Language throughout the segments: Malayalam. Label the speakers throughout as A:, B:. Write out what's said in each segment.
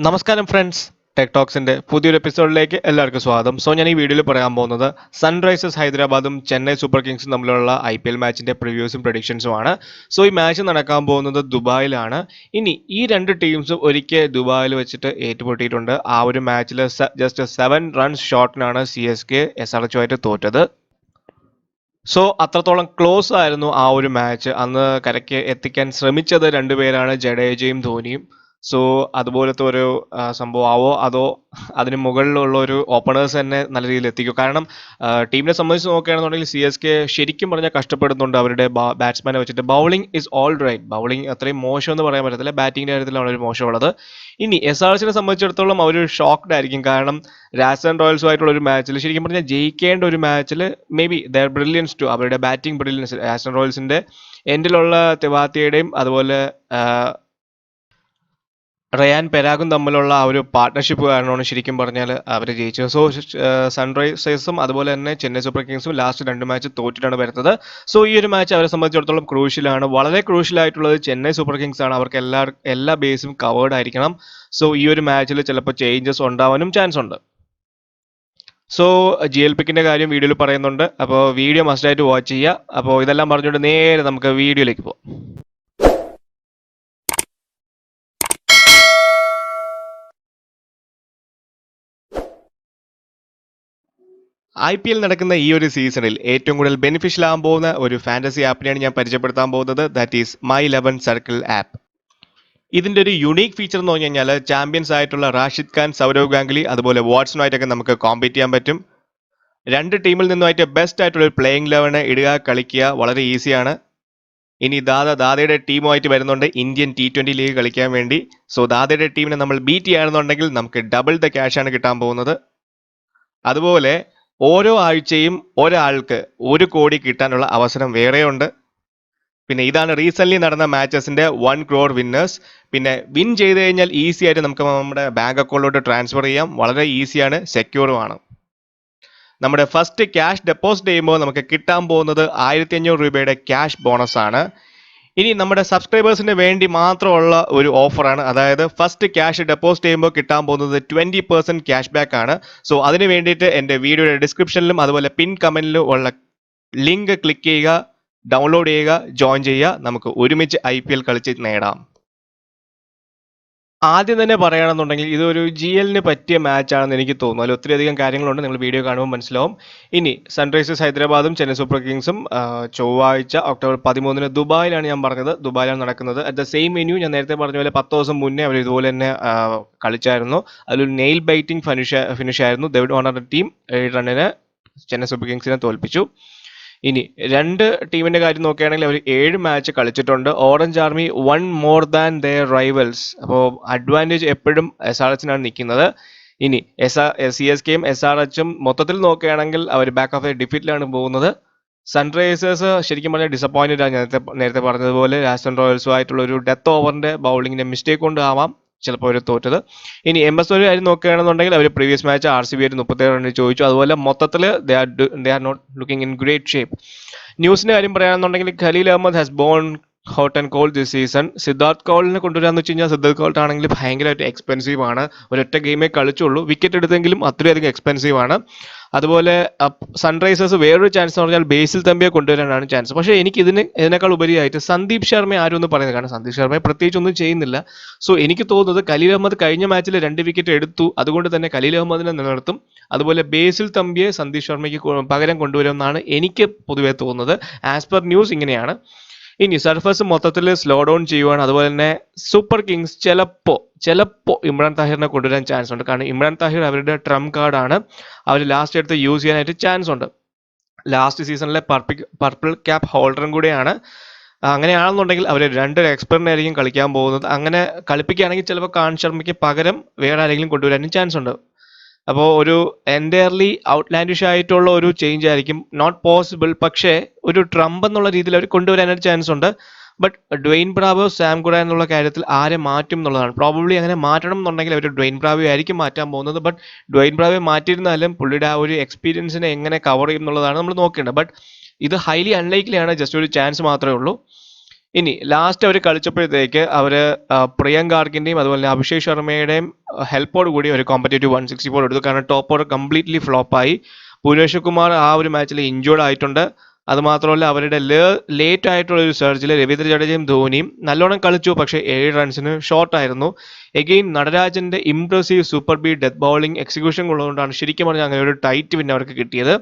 A: നമസ്കാരം ഫ്രണ്ട്സ്, ടെക് ടോക്സിന്റെ പുതിയൊരു എപ്പിസോഡിലേക്ക് എല്ലാവർക്കും സ്വാഗതം. സോ ഞാൻ ഈ വീഡിയോയിൽ പറയാൻ പോകുന്നത് സൺറൈസേഴ്സ് ഹൈദരാബാദും ചെന്നൈ സൂപ്പർ കിങ്സും തമ്മിലുള്ള IPL മാച്ചിന്റെ പ്രിവ്യൂസും പ്രഡിക്ഷൻസുമാണ്. സോ ഈ മാച്ച് നടക്കാൻ പോകുന്നത് ദുബായിലാണ്. ഇനി ഈ രണ്ട് ടീംസും ഒരിക്കൽ ദുബായിൽ വെച്ചിട്ട് ഏറ്റുമുട്ടിയിട്ടുണ്ട്. ആ ഒരു മാച്ചിൽ ജസ്റ്റ് 7 റൺസ് ഷോട്ടിനാണ് CSK SRH ആയിട്ട് തോറ്റത്. സോ അത്രത്തോളം ക്ലോസ് ആയിരുന്നു ആ ഒരു മാച്ച്. അന്ന് കരയ്ക്ക് എത്തിക്കാൻ ശ്രമിച്ചത് രണ്ടുപേരാണ്, ജഡേജയും ധോണിയും. സോ അതുപോലത്തെ ഒരു സംഭവമാവോ അതോ അതിന് മുകളിലുള്ള ഒരു ഓപ്പണേഴ്സ് തന്നെ നല്ല രീതിയിൽ എത്തിക്കും. കാരണം ടീമിനെ സംബന്ധിച്ച് നോക്കുകയാണെന്നുണ്ടെങ്കിൽ CSK ശരിക്കും പറഞ്ഞാൽ കഷ്ടപ്പെടുന്നുണ്ട് അവരുടെ ബാറ്റ്സ്മാനെ വെച്ചിട്ട്. Bowling is all right, bowling അത്രയും മോശം എന്ന് പറയാൻ പറ്റത്തില്ല, ബാറ്റിങ്ങിൻ്റെ കാര്യത്തിലാണ് ഒരു മോശമുള്ളത്. ഇനി SRHനെ സംബന്ധിച്ചിടത്തോളം അവർ ഷോക്ക്ഡ് ആയിരിക്കും. കാരണം രാജസ്ഥാൻ റോയൽസുമായിട്ടുള്ള ഒരു മാച്ചിൽ ശരിക്കും പറഞ്ഞാൽ ജയിക്കേണ്ട ഒരു മാച്ചിൽ may be their brilliance too, അവരുടെ ബാറ്റിംഗ് ബ്രില്യൻസ്, രാജസ്ഥാൻ റോയൽസിന്റെ എൻഡിലുള്ള തെവാത്തിയുടെയും അതുപോലെ റയാൻ പെരാഗും തമ്മിലുള്ള ആ ഒരു പാർട്ട്ണർഷിപ്പ് കാരണമാണ് ശരിക്കും പറഞ്ഞാൽ അവർ ജയിച്ചത്. സോ സൺറൈസേഴ്സും അതുപോലെ തന്നെ ചെന്നൈ സൂപ്പർ കിങ്സും ലാസ്റ്റ് 2 മാച്ച് തോറ്റിട്ടാണ് വരുന്നത്. സോ ഈ ഒരു മാച്ച് അവരെ സംബന്ധിച്ചിടത്തോളം ക്രൂഷ്യലാണ്. വളരെ ക്രൂഷ്യൽ ആയിട്ടുള്ളത് ചെന്നൈ സൂപ്പർ കിങ്സ് ആണ്. അവർക്ക് എല്ലാ ബേസും കവേർഡ് ആയിരിക്കണം. സോ ഈ ഒരു മാച്ചിൽ ചിലപ്പോൾ ചേഞ്ചസ് ഉണ്ടാവാനും ചാൻസ് ഉണ്ട്. സോ GLPക്കിന്റെ കാര്യം വീഡിയോയിൽ പറയുന്നുണ്ട്. അപ്പോൾ വീഡിയോ മസ്റ്റായിട്ട് വാച്ച് ചെയ്യുക. അപ്പോൾ ഇതെല്ലാം പറഞ്ഞുകൊണ്ട് നേരെ നമുക്ക് വീഡിയോയിലേക്ക് പോകാം. IPL നടക്കുന്ന ഈ ഒരു സീസണിൽ ഏറ്റവും കൂടുതൽ ബെനിഫിഷ്യൽ ആകാൻ പോകുന്ന ഒരു ഫാന്റസി ആപ്പിനെയാണ് ഞാൻ പരിചയപ്പെടുത്താൻ പോകുന്നത്. That is My 11 Circle app. ഇതിന്റെ ഒരു യുണീക്ക് ഫീച്ചർ എന്ന് പറഞ്ഞു കഴിഞ്ഞാൽ ചാമ്പ്യൻസ് ആയിട്ടുള്ള റാഷിദ് ഖാൻ, സൗരവ് ഗാംഗുലി അതുപോലെ വാട്സണുമായിട്ടൊക്കെ നമുക്ക് കോമ്പീറ്റ് ചെയ്യാൻ പറ്റും. രണ്ട് ടീമിൽ നിന്നുമായിട്ട് ബെസ്റ്റ് ആയിട്ടുള്ള ഒരു പ്ലേയിങ് 11 ഇടുക, കളിക്കുക വളരെ ഈസിയാണ്. ഇനി ദാദയുടെ ടീമുമായിട്ട് വരുന്നുണ്ട് ഇന്ത്യൻ T20 ലീഗ് കളിക്കാൻ വേണ്ടി. സോ ദാദയുടെ ടീമിനെ നമ്മൾ ബീറ്റ് ചെയ്യുകയാണെന്നുണ്ടെങ്കിൽ നമുക്ക് ഡബിൾ ദ ക്യാഷാണ് കിട്ടാൻ പോകുന്നത്. അതുപോലെ ഓരോ ആഴ്ചയും ഒരാൾക്ക് 1 കോടി കിട്ടാനുള്ള അവസരം വേറെയുണ്ട്. പിന്നെ ഇതാണ് റീസെന്റ് നടന്ന മാച്ചസിന്റെ 1 crore വിന്നേഴ്സ്. പിന്നെ വിൻ ചെയ്ത് കഴിഞ്ഞാൽ ഈസി ആയിട്ട് നമുക്ക് നമ്മുടെ ബാങ്ക് അക്കൗണ്ടിലോട്ട് ട്രാൻസ്ഫർ ചെയ്യാം. വളരെ ഈസിയാണ്, സെക്യൂറുമാണ്. നമ്മുടെ ഫസ്റ്റ് ക്യാഷ് ഡെപ്പോസിറ്റ് ചെയ്യുമ്പോൾ നമുക്ക് കിട്ടാൻ പോകുന്നത് 1500 രൂപയുടെ ക്യാഷ് ബോണസ് ആണ്. ഇനി നമ്മുടെ സബ്സ്ക്രൈബേഴ്സിന് വേണ്ടി മാത്രമുള്ള ഒരു ഓഫറാണ്. അതായത് ഫസ്റ്റ് ക്യാഷ് ഡെപ്പോസിറ്റ് ചെയ്യുമ്പോൾ കിട്ടാൻ പോകുന്നത് 20% ക്യാഷ് ബാക്ക് ആണ്. സോ അതിന് വേണ്ടിയിട്ട് എൻ്റെ വീഡിയോയുടെ ഡിസ്ക്രിപ്ഷനിലും അതുപോലെ പിൻ കമന്റിലും ഉള്ള ലിങ്ക് ക്ലിക്ക് ചെയ്യുക, ഡൗൺലോഡ് ചെയ്യുക, ജോയിൻ ചെയ്യുക. നമുക്ക് ഒരുമിച്ച് IPL കളിച്ച് നേടാം. ആദ്യം തന്നെ പറയുകയാണെന്നുണ്ടെങ്കിൽ ഇതൊരു GLന് പറ്റിയ മാച്ചാണെന്ന് എനിക്ക് തോന്നുന്നു. അതിൽ ഒത്തിരിയധികം കാര്യങ്ങളുണ്ട്, നിങ്ങൾ വീഡിയോ കാണുമ്പോൾ മനസ്സിലാവും. ഇനി സൺറൈസേഴ്സ് ഹൈദരാബാദും ചെന്നൈ സൂപ്പർ കിങ്സും ചൊവ്വാഴ്ച ഒക്ടോബർ 13 ദുബായിലാണ് ഞാൻ പറഞ്ഞത്. ദുബായിലാണ് നടക്കുന്നത്. അറ്റ് ദ സെയിം വെന്യൂ ഞാൻ നേരത്തെ പറഞ്ഞ പോലെ 10 ദിവസം മുന്നേ അവർ ഇതുപോലെ തന്നെ കളിച്ചായിരുന്നു. അതിലൊരു നെയിൽ ബൈറ്റിംഗ് ഫിനിഷ് ആയിരുന്നു. ഡേവിഡ് വാർണറുടെ ടീം 7 റണ്ണിന് ചെന്നൈ സൂപ്പർ കിങ്സിനെ തോൽപ്പിച്ചു. ഇനി രണ്ട് ടീമിന്റെ കാര്യം നോക്കുകയാണെങ്കിൽ അവർ 7 മാച്ച് കളിച്ചിട്ടുണ്ട്. Orange army 1 more than there rivals. അപ്പോൾ അഡ്വാൻറ്റേജ് എപ്പോഴും SRHനാണ് നിൽക്കുന്നത്. ഇനി CSKയും SRHും മൊത്തത്തിൽ നോക്കുകയാണെങ്കിൽ അവർ ബാക്ക് ഓഫ് എ ഡിഫീറ്റിലാണ് പോകുന്നത്. സൺറൈസേഴ്സ് ശരിക്കും പറഞ്ഞാൽ ഡിസപ്പോയിന്റഡ് ആണ്. നേരത്തെ പറഞ്ഞതുപോലെ രാജസ്ഥാൻ റോയൽസുമായിട്ടുള്ള ഒരു ഡെത്ത് ഓവറിന്റെ ബൗളിങ്ങിന്റെ മിസ്റ്റേക്ക് കൊണ്ട് ആവാം ചിലപ്പോൾ അവർ തോറ്റത്. ഇനി MS ഒരു കാര്യം നോക്കുകയാണെന്നുണ്ടെങ്കിൽ അവർ പ്രീവിയസ് മാച്ച് RCB ആയിട്ട് 37 റണ്ണിൽ ചോദിച്ചു. അതുപോലെ മൊത്തത്തിൽ they are not looking in great shape. ന്യൂസിന്റെ കാര്യം പറയുകയാണെന്നുണ്ടെങ്കിൽ Khaleel Ahmed has blown hot and cold this season. Siddharth കൗളിനെ കൊണ്ടുവരാന്ന് വെച്ച് കഴിഞ്ഞാൽ സിദ്ധാർത്ഥ് കൗൾ ആണെങ്കിൽ ഭയങ്കരമായിട്ട് എക്സ്പെൻസീവ് ആണ്. ഒരൊറ്റ ഗെയിമേ കളിച്ചുള്ളൂ, വിക്കറ്റ് എടുത്തെങ്കിലും അത്രയധികം എക്സ്പെൻസീവ് ആണ്. അതുപോലെ സൺറൈസേഴ്സ് വേറൊരു ചാൻസ് എന്ന് പറഞ്ഞാൽ ബേസിൽ തമ്പിയെ കൊണ്ടുവരാനാണ് ചാൻസ്. പക്ഷേ എനിക്ക് ഇതിനേക്കാൾ ഉപരിയായിട്ട് സന്ദീപ് ശർമ്മയെ ആരും ഒന്നും പറയുന്നത്, കാരണം സന്ദീപ് ശർമ്മയെ പ്രത്യേകിച്ച് ഒന്നും ചെയ്യുന്നില്ല. സോ എനിക്ക് തോന്നുന്നത് ഖലീൽ അഹമ്മദ് കഴിഞ്ഞ മാച്ചിൽ 2 വിക്കറ്റ് എടുത്തു, അതുകൊണ്ട് തന്നെ ഖലീൽ അഹമ്മദിനെ നിലനിർത്തും. അതുപോലെ ബേസിൽ തമ്പിയെ സന്ദീപ് ശർമ്മയ്ക്ക് പകരം കൊണ്ടുവരുമെന്നാണ് എനിക്ക് പൊതുവെ തോന്നുന്നത്. ആസ് പെർ ന്യൂസ് ഇങ്ങനെയാണ്. ഇനി സർഫസ് മൊത്തത്തിൽ സ്ലോ ഡൗൺ ചെയ്യുവാണ്. അതുപോലെ തന്നെ സൂപ്പർ കിങ്സ് ചിലപ്പോ ഇമ്രാൻ താഹിറിനെ കൊണ്ടുവരാൻ ചാൻസ് ഉണ്ട്. കാരണം ഇമ്രാൻ താഹിർ അവരുടെ ട്രംപ് കാർഡാണ്. അവർ ലാസ്റ്റ് എടുത്ത് യൂസ് ചെയ്യാനായിട്ട് ചാൻസ് ഉണ്ട്. ലാസ്റ്റ് സീസണിലെ പർപ്പിൾ ക്യാപ്പ് ഹോൾഡറും കൂടെയാണ്. അങ്ങനെയാണെന്നുണ്ടെങ്കിൽ അവർ 2 എക്സ്പെർട്ടിനായിരിക്കും കളിക്കാൻ പോകുന്നത്. അങ്ങനെ കളിപ്പിക്കുകയാണെങ്കിൽ ചിലപ്പോൾ കാൻ ശർമ്മയ്ക്ക് പകരം വേറെ ആരെങ്കിലും കൊണ്ടുവരാനും ചാൻസ് ഉണ്ട്. അപ്പോൾ ഒരു എൻറ്റയർലി ഔട്ട്ലാൻഡിഷ് ആയിട്ടുള്ള ഒരു ചേഞ്ച് ആയിരിക്കും, നോട്ട് പോസിബിൾ. പക്ഷേ ഒരു ട്രംപ് എന്നുള്ള രീതിയിൽ അവർ കൊണ്ടുവരാനായിട്ട് ചാൻസ് ഉണ്ട്. But Dwayne Bravo, Sam Quran എന്നുള്ള കാര്യത്തിൽ ആരെ മാറ്റും എന്നുള്ളതാണ്. പ്രോബബ്ലി അങ്ങനെ മാറ്റണം എന്നുണ്ടെങ്കിൽ അവർ ഡ്വെയിൻ ബ്രാവോ ആയിരിക്കും മാറ്റാൻ പോകുന്നത്. ബട്ട് ഡ്വെയിൻ ബ്രാവോ മാറ്റിയിരുന്നാലും പുള്ളിയുടെ ആ ഒരു എക്സ്പീരിയൻസിനെ എങ്ങനെ കവർ ചെയ്യും എന്നുള്ളതാണ് നമ്മൾ നോക്കേണ്ടത്. ബട്ട് ഇത് ഹൈലി അൺലൈക്ലി ആണ്, ജസ്റ്റ് ഒരു ചാൻസ് മാത്രമേ ഉള്ളൂ. ഇനി ലാസ്റ്റ് അവർ കളിച്ചപ്പോഴത്തേക്ക് അവർ പ്രിയങ്ക് ഗാർഗിൻ്റെയും അതുപോലെ അഭിഷേക് ശർമ്മയുടെയും ഹെൽപ്പോട് കൂടി ഒരു കോമ്പറ്റേറ്റീവ് 164 എടുത്തു. കാരണം ടോപ്പ് ഓർഡർ കംപ്ലീറ്റ്ലി ഫ്ലോപ്പായി. ഭുവനേശ്വർ കുമാർ ആ ഒരു മാച്ചിൽ ഇഞ്ചേർഡ് ആയിട്ടുണ്ട്. അതുമാത്രമല്ല അവരുടെ ലേറ്റ് ആയിട്ടുള്ള ഒരു സർജിൽ രവീന്ദ്ര ജഡേജയും ധോണിയും നല്ലോണം കളിച്ചു, പക്ഷേ 7 റൺസിന് ഷോർട്ടായിരുന്നു. എഗെയിൻ നടരാജന്റെ impressive super beat death bowling execution ഉള്ളതുകൊണ്ടാണ് ശരിക്കും പറഞ്ഞാൽ അങ്ങനെ ഒരു ടൈറ്റ് വിൻ അവർക്ക് കിട്ടിയത്.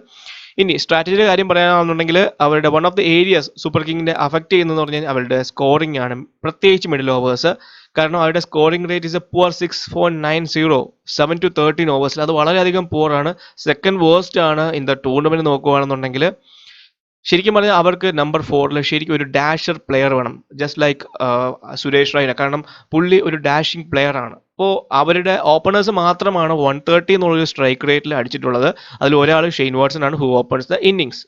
A: ഇനി സ്ട്രാറ്റജിയുടെ കാര്യം പറയാനാണെന്നുണ്ടെങ്കിൽ അവരുടെ one of the areas super കിങ്ങിനെ അഫക്റ്റ് ചെയ്യുന്നതെന്ന് പറഞ്ഞാൽ അവരുടെ സ്കോറിംഗ് ആണ്, പ്രത്യേകിച്ച് മിഡിൽ ഓവേഴ്സ്. കാരണം അവരുടെ scoring rate is A poor 6.90 7 to 13 ഓവേഴ്സിൽ. അത് വളരെയധികം പുവറാണ്. സെക്കൻഡ് വേഴ്സ്റ്റ് ആണ് ഇൻ ദ ടൂർണമെന്റ് നോക്കുകയാണെന്നുണ്ടെങ്കിൽ. ശരിക്കും പറഞ്ഞാൽ അവർക്ക് നമ്പർ 4 ശരിക്കും ഒരു ഡാഷർ പ്ലെയർ വേണം, ജസ്റ്റ് ലൈക്ക് സുരേഷ് റൈന. കാരണം പുള്ളി ഒരു ഡാഷിംഗ് പ്ലെയർ ആണ്. അപ്പോൾ അവരുടെ ഓപ്പണേഴ്സ് മാത്രമാണ് 130 എന്നുള്ളൊരു സ്ട്രൈക്ക് റേറ്റിൽ അടിച്ചിട്ടുള്ളത്. അതിൽ ഒരാൾ ഷെയ്ൻ വാട്സൺ ആണ്, ഹു ഓപ്പൺസ് ദ ഇന്നിങ്സ്.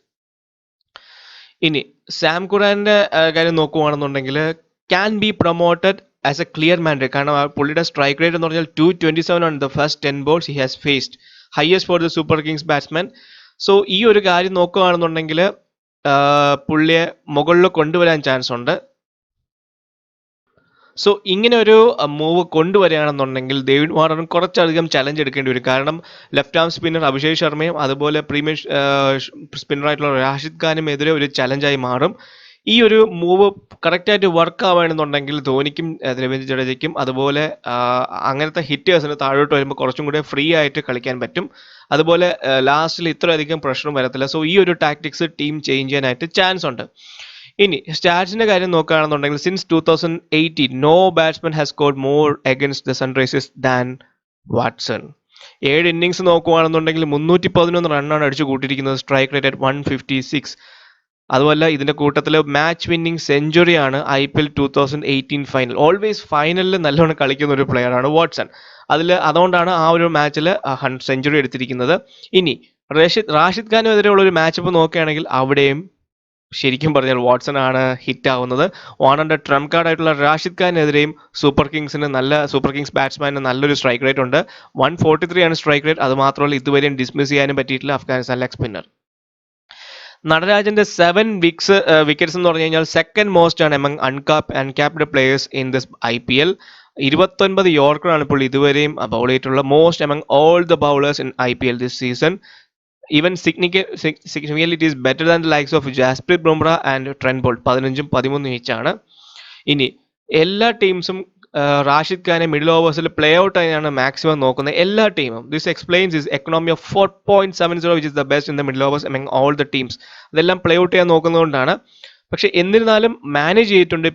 A: ഇനി സാം ഖുറാന്റെ കാര്യം നോക്കുകയാണെന്നുണ്ടെങ്കിൽ can be promoted as a clear mandate. കാരണം പുള്ളിയുടെ സ്ട്രൈക്ക് റേറ്റ് എന്ന് പറഞ്ഞാൽ 227 on the first 10 balls he has faced, highest for the super kings batsman. So ഈ ഒരു കാര്യം നോക്കുകയാണെന്നുണ്ടെങ്കിൽ പുള്ളിയെ മുകളിൽ കൊണ്ടുവരാൻ ചാൻസ് ഉണ്ട്. സോ ഇങ്ങനെ ഒരു മൂവ് കൊണ്ടുവരികയാണെന്നുണ്ടെങ്കിൽ ഡേവിഡ് വാർണറും കുറച്ചധികം ചലഞ്ച് എടുക്കേണ്ടി വരും. കാരണം ലെഫ്റ്റ് ആം സ്പിന്നർ അഭിഷേക് ശർമ്മയും അതുപോലെ പ്രീമിയർ സ്പിന്നറായിട്ടുള്ള റാഷിദ് ഖാനും എതിരെ ഒരു ചലഞ്ചായി മാറും. ഈ ഒരു മൂവ് കറക്റ്റായിട്ട് വർക്ക് ആവുകയാണെന്നുണ്ടെങ്കിൽ ധോണിക്കും രവീന്ദ്ര ജഡേജയ്ക്കും അതുപോലെ അങ്ങനത്തെ ഹിറ്റേഴ്സിന് താഴോട്ട് വരുമ്പോൾ കുറച്ചും കൂടെ ഫ്രീ ആയിട്ട് കളിക്കാൻ പറ്റും. അതുപോലെ ലാസ്റ്റിൽ ഇത്രയധികം പ്രശ്നം വരത്തില്ല. സോ ഈ ഒരു ടാക്ടിക്സ് ടീം ചേഞ്ച് ചെയ്യാനായിട്ട് ചാൻസ് ഉണ്ട്. ഇനി സ്റ്റാറ്റ്സിന്റെ കാര്യം നോക്കുകയാണെന്നുണ്ടെങ്കിൽ since 2018 no batsman has scored more against the Sunrisers than Watson. 7 innings നോക്കുകയാണെന്നുണ്ടെങ്കിൽ 311 റണ്ണാണ് അടിച്ചു കൂട്ടിയിരിക്കുന്നത്, സ്ട്രൈക്ക് റേറ്റ് അറ്റ് 156. അതുമല്ല ഇതിന്റെ കൂട്ടത്തിൽ മാച്ച് വിന്നിംഗ് സെഞ്ചുറിയാണ് IPL 2018 ഫൈനൽ. ഓൾവേസ് ഫൈനലിൽ നല്ലോണം കളിക്കുന്ന ഒരു പ്ലെയറാണ് വാട്സൺ. അതുകൊണ്ടാണ് ആ ഒരു മാച്ചിൽ സെഞ്ചുറി എടുത്തിരിക്കുന്നത്. ഇനി റാഷിദ് ഖാനുമെതിരെയുള്ള ഒരു മാച്ചപ്പ് നോക്കുകയാണെങ്കിൽ അവിടെയും ശരിക്കും പറഞ്ഞാൽ വാട്സൺ ആണ് ഹിറ്റ് ആവുന്നത്. വാർണറിന്റെ ട്രംപ് കാർഡ് ആയിട്ടുള്ള റാഷിദ് ഖാനെതിരെയും സൂപ്പർ കിങ്സ് ബാറ്റ്സ്മാന് നല്ലൊരു സ്ട്രൈക്ക് റേറ്റ് ഉണ്ട്. 143 ആണ് സ്ട്രൈക്ക് റേറ്റ്. അത് മാത്രമല്ല ഇതുവരെയും ഡിസ്മിസ് ചെയ്യാനും പറ്റിയിട്ടില്ല അഫ്ഗാനിസ്ഥാൻ ലെഗ് സ്പിന്നർ. നടരാജന്റെ 7 വിക്കറ്റ്സ് എന്ന് പറഞ്ഞു കഴിഞ്ഞാൽ സെക്കൻഡ് മോസ്റ്റ് ആണ് among uncapped players in this IPL. 29 യോർക്കറാണ് ഇപ്പോൾ ഇതുവരെയും ബൗൾ ചെയ്തിട്ടുള്ള most among all the bowlers in IPL this season. Even significantly it is better than the likes of Jasprit Bumrah and Trent Bolt. 15 13 ഈച്ചാണ്. ഇനി എല്ലാ ടീംസും റാഷിദ് ഖാനെ മിഡിൽ ഓവേഴ്സിൽ പ്ലേ ഔട്ട് ആയാണ് മാക്സിമം നോക്കുന്നത്, എല്ലാ ടീമും. This explains is economy of 4.70 which is the best in the middle overs among all the teams. അതെല്ലാം പ്ലേ ഔട്ട് ചെയ്യാൻ നോക്കുന്നതുകൊണ്ടാണ്. പക്ഷെ എന്നിരുന്നാലും മാനേജ് ചെയ്തിട്ടുണ്ട്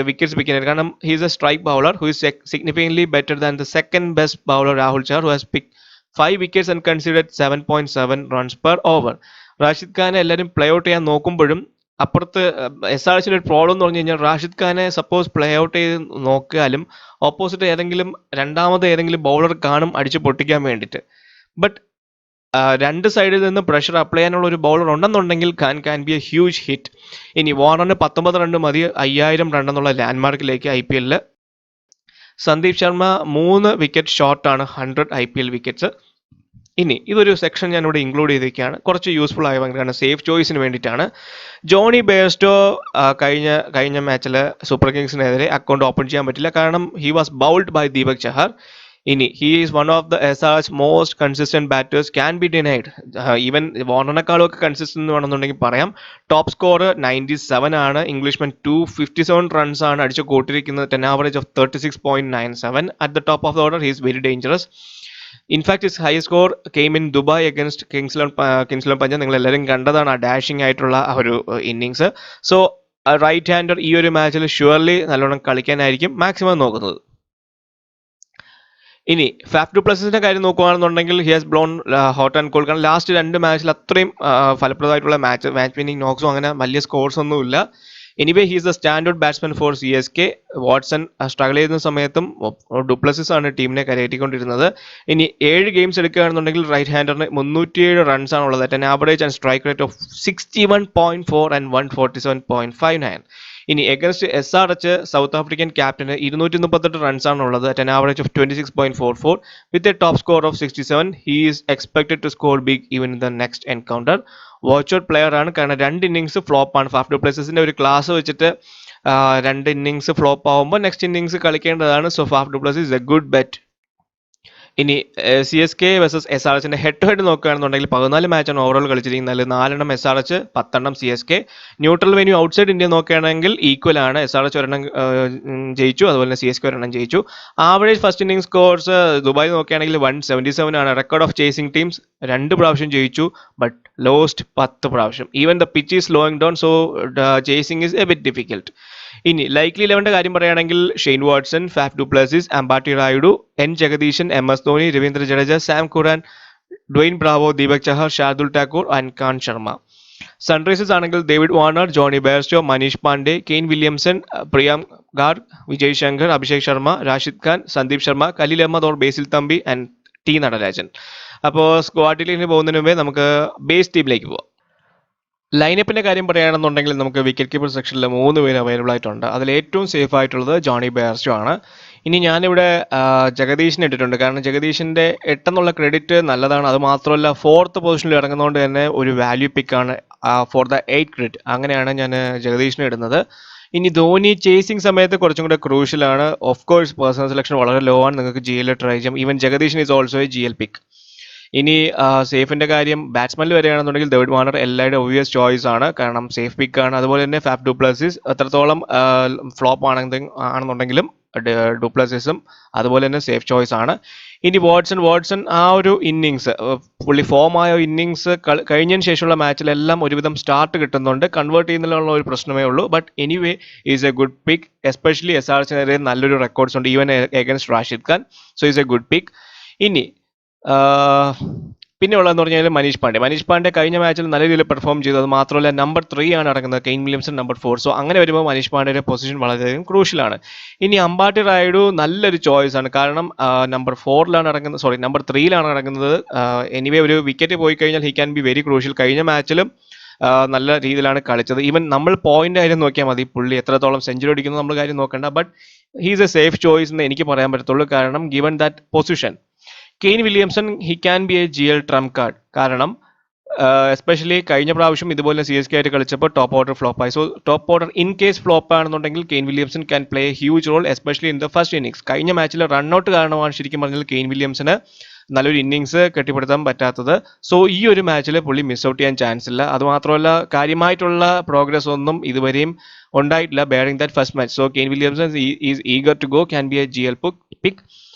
A: വിക്കറ്റ്സ് പിക്ക് ചെയ്യാൻ. കാരണം he is A strike bowler who is significantly better than the second best bowler Rahul Chahar who has pick 5 wickets and considered 7.7 runs per over. Rashid ഖാനെ എല്ലാവരും പ്ലേ ഔട്ട് ചെയ്യാൻ നോക്കുമ്പോഴും അപ്പുറത്ത് SRHന്റെ ഒരു പ്രോബ്ലം എന്ന് പറഞ്ഞു കഴിഞ്ഞാൽ റാഷിദ് ഖാനെ സപ്പോസ് പ്ലേ ഔട്ട് ചെയ്ത് നോക്കിയാലും ഓപ്പോസിറ്റ് ഏതെങ്കിലും ബൗളർ കാണും അടിച്ച് പൊട്ടിക്കാൻ വേണ്ടിയിട്ട്. ബട്ട് രണ്ട് സൈഡിൽ നിന്ന് പ്രഷർ അപ്ലൈ ചെയ്യാനുള്ള ഒരു ബൗളർ ഉണ്ടെന്നുണ്ടെങ്കിൽ can be a huge hit. ഇനി വാർണറിന് 19 റൺ മതി 5000 റൺ എന്നുള്ള ലാൻഡ്മാർക്കിലേക്ക് IPL. സന്ദീപ് ശർമ്മ 3 വിക്കറ്റ് ഷോർട്ടാണ് 100 IPL വിക്കറ്റ്സ്. ഇനി ഇതൊരു സെക്ഷൻ ഞാനിവിടെ ഇൻക്ലൂഡ് ചെയ്തിരിക്കുകയാണ്, കുറച്ച് യൂസ്ഫുൾ ആയ കാരണം സേഫ് ചോയ്സിന് വേണ്ടിയിട്ടാണ്. ജോണി ബെയർസ്റ്റോ കഴിഞ്ഞ മാച്ചിൽ സൂപ്പർ കിങ്സിനെതിരെ അക്കൗണ്ട് ഓപ്പൺ ചെയ്യാൻ പറ്റില്ല, കാരണം he was bowled by Deepak Chahar. ഇനി he is one of the SRH most consistent batters, can be denied. Even വാർണറിനെക്കാളും ഒക്കെ കൺസിസ്റ്റന്റ് വേണമെന്നുണ്ടെങ്കിൽ പറയാം. ടോപ്പ് സ്കോർ 97 ആണ്. ഇംഗ്ലീഷ്മാൻ 257 റൺസ് ആണ് അടിച്ചു കൂട്ടിയിരിക്കുന്നത്, 10 average of 36.97. At the top of the order he is very dangerous. In fact his high score came in Dubai against Kings Eleven Punjab. നിങ്ങൾ എല്ലാവരും കണ്ടതാണ് ആ ഡാഷിംഗ് ആയിട്ടുള്ള ആ ഒരു ഇന്നിങ്സ്. സോ റൈറ്റ് ഹാൻഡർ ഈ ഒരു മാച്ചിൽ ഷുവർലി നല്ലോണം കളിക്കാനായിരിക്കും മാക്സിമം നോക്കുന്നത്. ഇനി ഫാഫ് ഡു പ്ലസിന്റെ കാര്യം നോക്കുകയാണെന്നുണ്ടെങ്കിൽ he has blown hot and called. കാരണം ലാസ്റ്റ് 2 മാച്ചിൽ അത്രയും ഫലപ്രദമായിട്ടുള്ള മാച്ച് വിന്നിംഗ് നോക്സോ അങ്ങനെ വലിയ സ്കോർസ് ഒന്നുമില്ല. Anyway he is the standard batsman for CSK. Watson struggle ചെയ്യുന്ന സമയത്തും ഡുപ്ലസിസ് ആണ് ടീമിനെ കരയറ്റിക്കൊണ്ടിരുന്നത്. ഇനി 7 ഗെയിംസ് എടുക്കുകയാണെന്നുണ്ടെങ്കിൽ റൈറ്റ് ഹാൻഡറിന് 307 റൺസ് ആണുള്ളത്, at an average and strike rate of 61.4 and 147.59. ഇനി എഗൻസ്റ്റ് SRH സൗത്ത് ആഫ്രിക്കൻ ക്യാപ്റ്റന് 238 റൺസ് ആണുള്ളത്, at an average of 26.44 with a top score of 67. He is expected to score big even in the next encounter. Watch out player ആണ്, കാരണം 2 ഇന്നിങ്സ് ഫ്ലോപ്പ് ആണ്. ഫാഫ് ഡു പ്ലസിന്റെ ഒരു ക്ലാസ് വെച്ചിട്ട് രണ്ട് ഇന്നിങ്സ് ഫ്ലോപ്പ് ആവുമ്പോൾ നെക്സ്റ്റ് ഇന്നിങ്സ് കളിക്കേണ്ടതാണ്. So Faf du Plessis is a good bet. ഇനി C S K versus S R എച്ചിന്റെ ഹെഡ് ടു ഹെഡ് നോക്കുകയാണെന്നുണ്ടെങ്കിൽ 14 മാച്ചാണ് ഓവറോൾ കളിച്ചിരിക്കുന്നത്. 4 S R H, 10 C S K. Neutral venue outside India നോക്കുകയാണെങ്കിൽ ഈക്വൽ ആണ്. എസ് ആർ എച്ച് ഒരെണ്ണം ജയിച്ചു, അതുപോലെ തന്നെ സി എസ് കെ ഒരെണ്ണം ജയിച്ചു. Average first inning scores Dubai നോക്കുകയാണെങ്കിൽ 177 ആണ്. റെക്കോർഡ് ഓഫ് ചേസിംഗ് ടീംസ് 2 പ്രാവശ്യം ജയിച്ചു, ബട്ട് ലോസ്റ്റ് 10 പ്രാവശ്യം. Even the pitch is slowing down, so chasing is a bit difficult. ഇനി ലൈക്ലി 11ന്റെ കാര്യം പറയുകയാണെങ്കിൽ Shane Watson, Faf du Plessis, Ambati Rayudu, N Jagadeesan, M S Dhoni, Ravindra Jadeja, Sam Curran, Dwayne Bravo, Deepak Chahar, Shardul Thakur and Karn Sharma. Sunrisers ആണെങ്കിൽ David Warner, Jonny Bairstow, Manish Pande, Kane Williamson, Priyam Garg, Vijay Shankar, Abhishek Sharma, Rashid Khan, Sandeep Sharma, Khaleel Ahmed or Basil Thampi and T Natarajan. അപ്പോൾ സ്ക്വാഡിലേക്ക് പോകുന്നതിന് മുമ്പേ നമുക്ക് ബേസ് ടീമിലേക്ക് പോവാം. ലൈനപ്പിന്റെ കാര്യം പറയുകയാണെന്നുണ്ടെങ്കിൽ നമുക്ക് വിക്കറ്റ് കീപ്പർ സെക്ഷനിൽ 3 പേര് അവൈലബിൾ ആയിട്ടുണ്ട്. അതിൽ ഏറ്റവും സേഫ് ആയിട്ടുള്ളത് ജോണി ബെയർസ്റ്റോ ആണ്. ഇനി ഞാനിവിടെ ജഗദീഷിനെ ഇട്ടിട്ടുണ്ട്, കാരണം ജഗദീഷിന്റെ 8 എന്നുള്ള ക്രെഡിറ്റ് നല്ലതാണ്. അത് മാത്രമല്ല 4th പൊസിഷനിൽ ഇറങ്ങുന്നതുകൊണ്ട് തന്നെ ഒരു വാല്യൂ പിക്കാണ് ഫോർ ദ 8 ക്രെഡിറ്റ്. അങ്ങനെയാണ് ഞാൻ ജഗദീഷിനെ ഇടുന്നത്. ഇനി ധോണി ചേസിംഗ് സമയത്ത് കുറച്ചും കൂടെ ക്രൂഷ്യലാണ്. ഓഫ് കോഴ്സ് പേഴ്സണൽ സെലക്ഷൻ വളരെ ലോ ആണ്, നിങ്ങൾക്ക് ജി എൽ ട്രൈ ചെയ്യാം. Even Jagadeesan is also a G L pick. ഇനി സേഫിന്റെ കാര്യം ബാറ്റ്സ്മാനിൽ വരികയാണെന്നുണ്ടെങ്കിൽ ഡേവിഡ് വാർണർ എല്ലാവരുടെ ഒബ്വിയസ് ചോയ്സ് ആണ്, കാരണം സേഫ് പിക്കാണ്. അതുപോലെ തന്നെ ഫാഫ് ഡു പ്ലസീസ് എത്രത്തോളം ഫ്ലോപ്പ് ആണെന്നുണ്ടെങ്കിലും ഡു പ്ലസീസും അതുപോലെ തന്നെ സേഫ് ചോയ്സ് ആണ്. ഇനി വാട്സൺ ആ ഒരു ഇന്നിങ്സ് പുള്ളി ഫോം ആയ ഇന്നിങ്സ് കഴിഞ്ഞതിന് ശേഷമുള്ള മാച്ചിലെല്ലാം ഒരുവിധം സ്റ്റാർട്ട് കിട്ടുന്നുണ്ട്. കൺവേർട്ട് ചെയ്യുന്നതിലുള്ള ഒരു പ്രശ്നമേ ഉള്ളൂ. But anyway is a good pick, especially S R എച്ചിനെതിരെ നല്ലൊരു റെക്കോർഡ്സ് ഉണ്ട്, even against Rashid Khan. So is a good pick. ഇനി പിന്നെ ഉള്ളതെന്ന് പറഞ്ഞാൽ മനീഷ് പാണ്ഡെ കഴിഞ്ഞ മാച്ചിൽ നല്ല രീതിയിൽ പെർഫോം ചെയ്തു. അത് മാത്രമല്ല നമ്പർ 3 ആണ് ഇറങ്ങുന്നത്, കെയ്ൻ വില്യംസൺ നമ്പർ 4. സോ അങ്ങനെ വരുമ്പോൾ മനീഷ് പാണ്ഡെയുടെ പൊസിഷൻ വളരെയധികം ക്രൂഷ്യലാണ്. ഇനി അംബാട്ടി റായുഡു നല്ലൊരു ചോയ്സ് ആണ്, കാരണം നമ്പർ 3ലാണ് ഇറങ്ങുന്നത്. എനിവേ ഒരു വിക്കറ്റ് പോയി കഴിഞ്ഞാൽ he can be very crucial. കഴിഞ്ഞ മാച്ചിലും നല്ല രീതിയിലാണ് കളിച്ചത്. ഈവൻ നമ്മൾ പോയിന്റ് കാര്യം നോക്കിയാൽ മതി, പുള്ളി എത്രത്തോളം സെഞ്ചുറി അടിക്കുന്നത് നമ്മൾ കാര്യം നോക്കണ്ട. But he's a safe choice എന്ന് എനിക്ക് പറയാൻ പറ്റത്തുള്ളൂ, കാരണം given that position. Kane Williamson he can be a G L trump card, കാരണം എസ്പെഷ്യലി കഴിഞ്ഞ പ്രാവശ്യം ഇതുപോലെ സി എസ് കെ ആയിട്ട് കളിച്ചപ്പോൾ ടോപ്പ് ഓർഡർ ഫ്ലോപ്പായി. So top order in case flop ആണെന്നുണ്ടെങ്കിൽ Kane Williamson can play a huge role, especially in the first innings. കഴിഞ്ഞ മാച്ചിൽ റൺഔട്ട് കാരണമാണ് ശരിക്കും പറഞ്ഞാൽ കെയ്ൻ വില്യംസന് നല്ലൊരു ഇന്നിങ്സ് കെട്ടിപ്പടുത്താൻ പറ്റാത്തത്. സോ ഈ ഒരു മാച്ചിൽ പുള്ളി മിസ് ഔട്ട് ചെയ്യാൻ ചാൻസ് ഇല്ല. അതുമാത്രമല്ല കാര്യമായിട്ടുള്ള പ്രോഗ്രസ് ഒന്നും ഇതുവരെയും ഉണ്ടായിട്ടില്ല bearing that first match. So Kane Williamson is eager to go, can be a G L pick.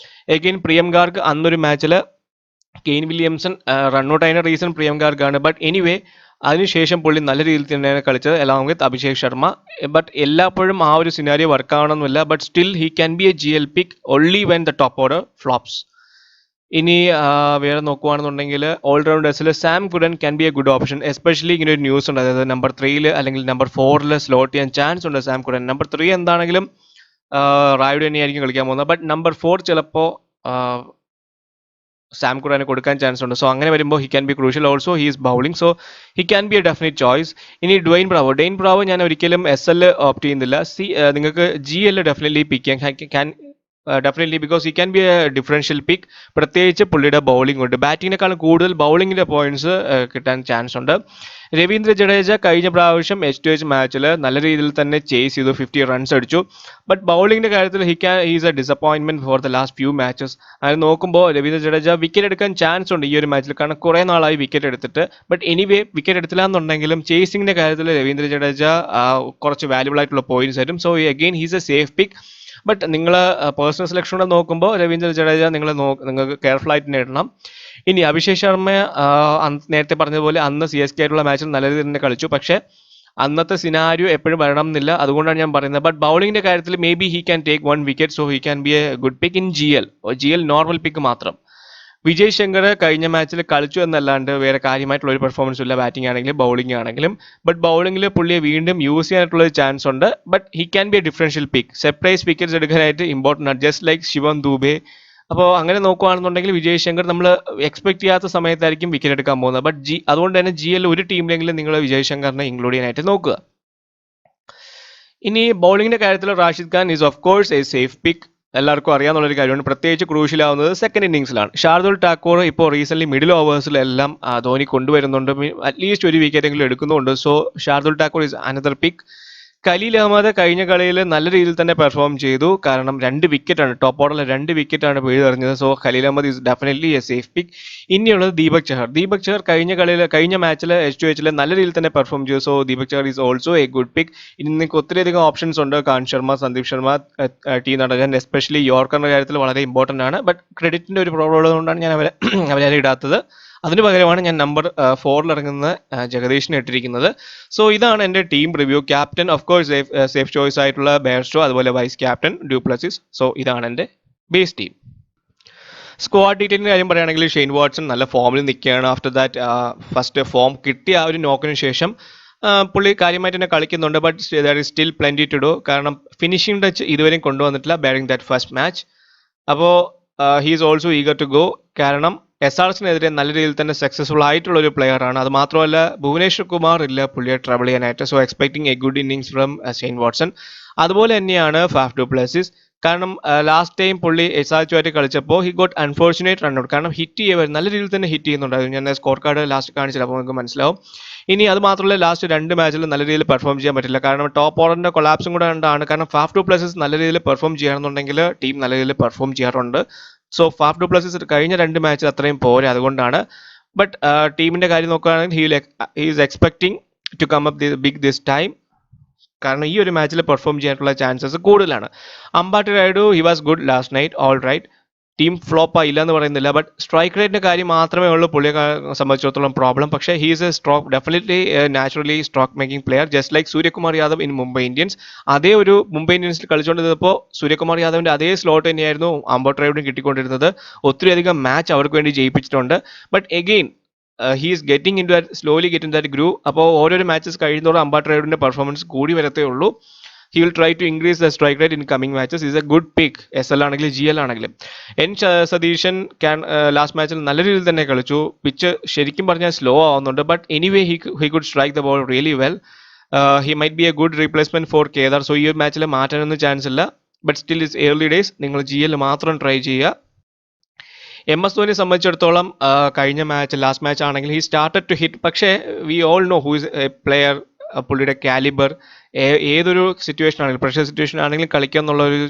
A: Again Priyam Garg അന്നൊരു മാച്ചിൽ കെയ്ൻ വില്യംസൺ റൺഔട്ട് ആയതിന് റീസൺ പ്രിയം ഗാർഗ് ആണ്. ബട്ട് എനിവേ അതിനുശേഷം പുള്ളി നല്ല രീതിയിൽ തന്നെയാണ് കളിച്ചത് along with Abhishek Sharma. But എല്ലാപ്പോഴും ആ ഒരു സിനാരിയോ വർക്ക് ആവണമെന്നില്ല. But still he can be a G L pick only when the top order flops. ഇനി വേറെ നോക്കുകയാണെന്നുണ്ടെങ്കിൽ ഓൾറൗണ്ടേഴ്സിൽ Sam Curran can be a good option, especially ഇങ്ങനെ ഒരു ന്യൂസ് ഉണ്ട്, അതായത് നമ്പർ 3 അല്ലെങ്കിൽ നമ്പർ 4 സ്ലോട്ട് ചെയ്യാൻ ചാൻസ് ഉണ്ട് സാം കുരൻ. നമ്പർ 3 എന്താണെങ്കിലും റായുഡു തന്നെയായിരിക്കും കളിക്കാൻ പോകുന്നത്. ബട്ട് നമ്പർ 4 ചിലപ്പോൾ സാം കുറാന് കൊടുക്കാൻ ചാൻസ് ഉണ്ട്. സോ അങ്ങനെ വരുമ്പോൾ he can be crucial. Also he is bowling, so he can be A definite choice. ഇനി ഡ്വെയ്ൻ ബ്രാവോ ഞാൻ ഒരിക്കലും SL ഓപ്റ്റ് ചെയ്യുന്നില്ല. നിങ്ങൾക്ക് GL ഡെഫിനറ്റ്ലി പിക്ക് ചെയ്യാൻ definitely, because he can be a differential pick. പ്രത്യേകിച്ച് പുള്ളിയുടെ ബൗളിംഗ് ഉണ്ട്, ബാറ്റിങ്ങിനേക്കാളും കൂടുതൽ ബൗളിങ്ങിൻ്റെ പോയിന്റ്സ് കിട്ടാൻ ചാൻസ് ഉണ്ട്. രവീന്ദ്ര ജഡേജ കഴിഞ്ഞ പ്രാവശ്യം H2H മാച്ചിൽ നല്ല രീതിയിൽ തന്നെ ചേസ് ചെയ്തു, 50 റൺസ് അടിച്ചു. ബട്ട് ബൗളിങ്ങിന്റെ കാര്യത്തിൽ he's A disappointment for the last few matches. അത് നോക്കുമ്പോൾ രവീന്ദ്ര ജഡേജ വിക്കറ്റ് എടുക്കാൻ ചാൻസ് ഉണ്ട് ഈ ഒരു മാച്ചിൽ, കാരണം കുറേ നാളായി വിക്കറ്റ് എടുത്തിട്ട്. ബട്ട് എനിവേ വിക്കറ്റ് എടുത്തില്ല എന്നുണ്ടെങ്കിലും ചേസിങ്ങിന്റെ കാര്യത്തിൽ രവീന്ദ്ര ജഡേജ കുറച്ച് വാല്യുബിൾ ആയിട്ടുള്ള പോയിന്റ്സ് ആയിരുന്നു. So again he's a safe pick. But നിങ്ങൾ പേഴ്സണൽ സെലക്ഷനോടെ നോക്കുമ്പോൾ രവീന്ദ്ര ജഡേജ നിങ്ങൾക്ക് കെയർഫുൾ ആയിട്ട് നേടണം. ഇനി അഭിഷേക് ശർമ്മ നേരത്തെ പറഞ്ഞതുപോലെ അന്ന് CSK ആയിട്ടുള്ള മാച്ചിൽ നല്ല രീതിയിൽ തന്നെ കളിച്ചു, പക്ഷേ അന്നത്തെ സിനാരിയോ എപ്പോഴും വരണം എന്നില്ല, അതുകൊണ്ടാണ് ഞാൻ പറയുന്നത്. ബട്ട് ബൗളിങ്ങിന്റെ കാര്യത്തിൽ may be he can take 1 wicket, so he can be a good pick in GL normal pick മാത്രം. വിജയ് ശങ്കർ കഴിഞ്ഞ മാച്ചിൽ കളിച്ചു എന്നല്ലാണ്ട് വേറെ കാര്യമായിട്ടുള്ള ഒരു പെർഫോമൻസും ഇല്ല, ബാറ്റിംഗ് ആണെങ്കിലും ബൗളിംഗ് ആണെങ്കിലും. ബട്ട് ബൗളിംഗിൽ പുള്ളിയെ വീണ്ടും യൂസ് ചെയ്യാനായിട്ടുള്ള ഒരു ചാൻസ് ഉണ്ട്. But he can be a differential pick, surprise wickets എടുക്കാനായിട്ട് ഇമ്പോർട്ടൻ്റ് ആണ്, ജസ്റ്റ് ലൈക്ക് ശിവം ദൂബെ. അപ്പോൾ അങ്ങനെ നോക്കുകയാണെന്നുണ്ടെങ്കിൽ വിജയ് ശങ്കർ നമ്മൾ എക്സ്പെക്ട് ചെയ്യാത്ത സമയത്തായിരിക്കും വിക്കറ്റ് എടുക്കാൻ പോകുന്നത്. ബട്ട് അതുകൊണ്ട് തന്നെ GL ഒരു ടീമിലെങ്കിലും നിങ്ങൾ വിജയ് ശങ്കറിനെ ഇൻക്ലൂഡ് ചെയ്യാനായിട്ട് നോക്കുക. ഇനി ബൗളിങ്ങിന്റെ കാര്യത്തിൽ Rashid Khan is of course a safe pick, എല്ലാവർക്കും അറിയാവുന്നൊരു കാര്യമാണ്. പ്രത്യേകിച്ച് ക്രൂഷ്യൽ ആവുന്നത് സെക്കൻഡ് ഇന്നിങ്സിലാണ്. ഷാർദുൽ ഠാക്കൂർ ഇപ്പോൾ റീസെന്റ് മിഡിൽ ഓവേഴ്സിലെല്ലാം ധോനി കൊണ്ടുവരുന്നുണ്ട്, അറ്റ്ലീസ്റ്റ് ഒരു വിക്കറ്റെങ്കിലും എടുക്കുന്നുണ്ട്. So Shardul Thakur is another pick. Khaleel Ahmed കഴിഞ്ഞ കളിയിൽ നല്ല രീതിയിൽ തന്നെ പെർഫോം ചെയ്തു. കാരണം 2 വിക്കറ്റാണ്, ടോപ്പ് ഓർഡറിലെ 2 വിക്കറ്റാണ് പിഴുതെറിഞ്ഞത്. So Khaleel Ahmed is definitely a safe pick. ഇനിയുള്ളത് ദീപക് ചഹർ. ദീപക് ചഹർ കഴിഞ്ഞ മാച്ചിൽ H2H നല്ല രീതിയിൽ തന്നെ പെർഫോം ചെയ്തു. So Deepak Chahar is also a good pick. ഇനി നിങ്ങൾക്ക് ഒത്തിരിയധികം ഓപ്ഷൻസ് ഉണ്ട്. കാന്ത് ശർമ്മ, സന്ദീപ് ശർമ്മ, ടി നടകൻ, എസ്പെഷ്യലി യോർക്കറിന്റെ കാര്യത്തിൽ വളരെ ഇമ്പോർട്ടന്റ് ആണ്. ബട്ട് ക്രെഡിറ്റിന്റെ ഒരു പ്രോബ്ലം ഉള്ളതുകൊണ്ടാണ് ഞാൻ അവരെ ഇടാത്തത്. അതിന് പകരമാണ് ഞാൻ നമ്പർ 4 ഇറങ്ങുന്ന ജഗദീഷിനെ ഇട്ടിരിക്കുന്നത്. സോ ഇതാണ് എൻ്റെ team review. Captain of course safe choice ആയിട്ടുള്ള ബെയർസ്റ്റോ, അതുപോലെ വൈസ് ക്യാപ്റ്റൻ ഡ്യൂപ്ലസിസ്. സോ ഇതാണ് എൻ്റെ ബേസ് ടീം. സ്ക്വാഡ് ഡീറ്റെയിലിൻ്റെ കാര്യം പറയുകയാണെങ്കിൽ ഷെയ്ൻ വാട്സൺ നല്ല ഫോമിൽ നിൽക്കുകയാണ്. ആഫ്റ്റർ ദാറ്റ് ഫസ്റ്റ് ഫോം കിട്ടിയ ആ ഒരു നോക്കിന് ശേഷം പുള്ളി കാര്യമായിട്ട് തന്നെ കളിക്കുന്നുണ്ട്. But there is still plenty to do. കാരണം ഫിനിഷിംഗ് ടച്ച് ഇതുവരെയും കൊണ്ടുവന്നിട്ടില്ല ബാരിങ് ദാറ്റ് ഫസ്റ്റ് മാച്ച്. അപ്പോൾ he is also eager to go. കാരണം SRHനെതിരെ നല്ല രീതിയിൽ തന്നെ സക്സസ്ഫുൾ ആയിട്ടുള്ള ഒരു പ്ലെയർ ആണ്. അത് മാത്രമല്ല ഭുവനേശ്വർ കുമാർ ഇല്ല പുള്ളിയെ ട്രബിൾ ചെയ്യാനായിട്ട്. So expecting a good innings from Shane Watson. അതുപോലെ തന്നെയാണ് ഫാഫ് ഡു പ്ലസിസ്. കാരണം ലാസ്റ്റ് ടൈം പുള്ളി SRHുമായിട്ട് കളിച്ചപ്പോൾ he got unfortunate run out. കാരണം ഹിറ്റ് ചെയ്യുക നല്ല രീതിയിൽ തന്നെ ഹിറ്റ് ചെയ്യുന്നുണ്ടായിരുന്നു. ഞാൻ സ്കോർ കാർഡ് ലാസ്റ്റ് കാണിച്ചില്ല, അപ്പോൾ നിങ്ങൾക്ക് മനസ്സിലാവും. ഇനി അത് മാത്രമല്ല ലാസ്റ്റ് 2 മാച്ചിൽ നല്ല രീതിയിൽ പെർഫോം ചെയ്യാൻ പറ്റില്ല. കാരണം ടോപ്പ് ഓർഡറിന്റെ കൊളാപ്സും കൂടെ ഉണ്ടാണ്. കാരണം ഫാഫ് ഡു പ്ലസിസ് നല്ല രീതിയിൽ പെർഫോം ചെയ്യുകയാണെന്നുണ്ടെങ്കിൽ ടീം നല്ല രീതിയിൽ പെർഫോം ചെയ്യാറുണ്ട്. സോ ഫാഫ് ഡു പ്ലസിസ് കഴിഞ്ഞ 2 മാച്ചിൽ അത്രയും പോരെ, അതുകൊണ്ടാണ്. ബട്ട് ടീമിന്റെ കാര്യം നോക്കുകയാണെങ്കിൽ he is expecting to come up big this time. കാരണം ഈ ഒരു മാച്ചിൽ പെർഫോം ചെയ്യാനുള്ള ചാൻസസ് കൂടുതലാണ്. Ambati Rayudu he was good last night, all right. Team flop ആയില്ല എന്ന് പറയുന്നില്ല. ബട്ട് സ്ട്രൈക്ക് റേറ്റിന്റെ കാര്യം മാത്രമേ ഉള്ളൂ പുള്ളിയെ സംബന്ധിച്ചിടത്തോളം പ്രോബ്ലം. പക്ഷേ he is A stroke definitely naturally stroke making player just like Suryakumar Yadav in Mumbai Indians. അതേ ഒരു മുംബൈ ഇന്ത്യൻസിൽ കളിച്ചുകൊണ്ടിരുന്നപ്പോൾ സൂര്യകുമാർ യാദവിന്റെ അതേ സ്ലോട്ട് തന്നെയായിരുന്നു അമ്പാട്ടി റൈഡിനും കിട്ടിക്കൊണ്ടിരുന്നത്. ഒത്തിരിയധികം മാച്ച് അവർക്ക് വേണ്ടി ജയിപ്പിച്ചിട്ടുണ്ട്. But again he is getting into that slowly getting that groove. അപ്പോൾ ഓരോരോ മാച്ചസ് കഴിയുന്നതോടെ അമ്പാട്ടി റൈഡിന്റെ പെർഫോമൻസ് കൂടി വരത്തേ ഉള്ളൂ. He will try to increase the strike rate in coming matches. Is a good pick. SL ആണെങ്കിലും GL ആണെങ്കിലും. സതീശൻ ലാസ്റ്റ് മാച്ചിൽ നല്ല രീതിയിൽ തന്നെ കളിച്ചു. പിച്ച് ശരിക്കും പറഞ്ഞാൽ സ്ലോ ആവുന്നുണ്ട്. But anyway he could strike the ball really well. He might be a good replacement for Kedar. So ഈ ഒരു മാച്ചിൽ മാറ്റാനൊന്നും ചാൻസ് ഇല്ല. But still it's early days. നിങ്ങൾ GL മാത്രം ട്രൈ ചെയ്യുക. MS ധോണിയെ സംബന്ധിച്ചിടത്തോളം കഴിഞ്ഞ മാച്ച് ലാസ്റ്റ് മാച്ച് ആണെങ്കിൽ ഹി സ്റ്റാർട്ടഡ് ടു ഹിറ്റ്. പക്ഷേ we all know who is a player. പുള്ളിയുടെ കാലിബർ ഏതൊരു സിറ്റുവേഷൻ ആണെങ്കിലും പ്രഷർ സിറ്റുവേഷൻ ആണെങ്കിലും കളിക്കുക എന്നുള്ള ഒരു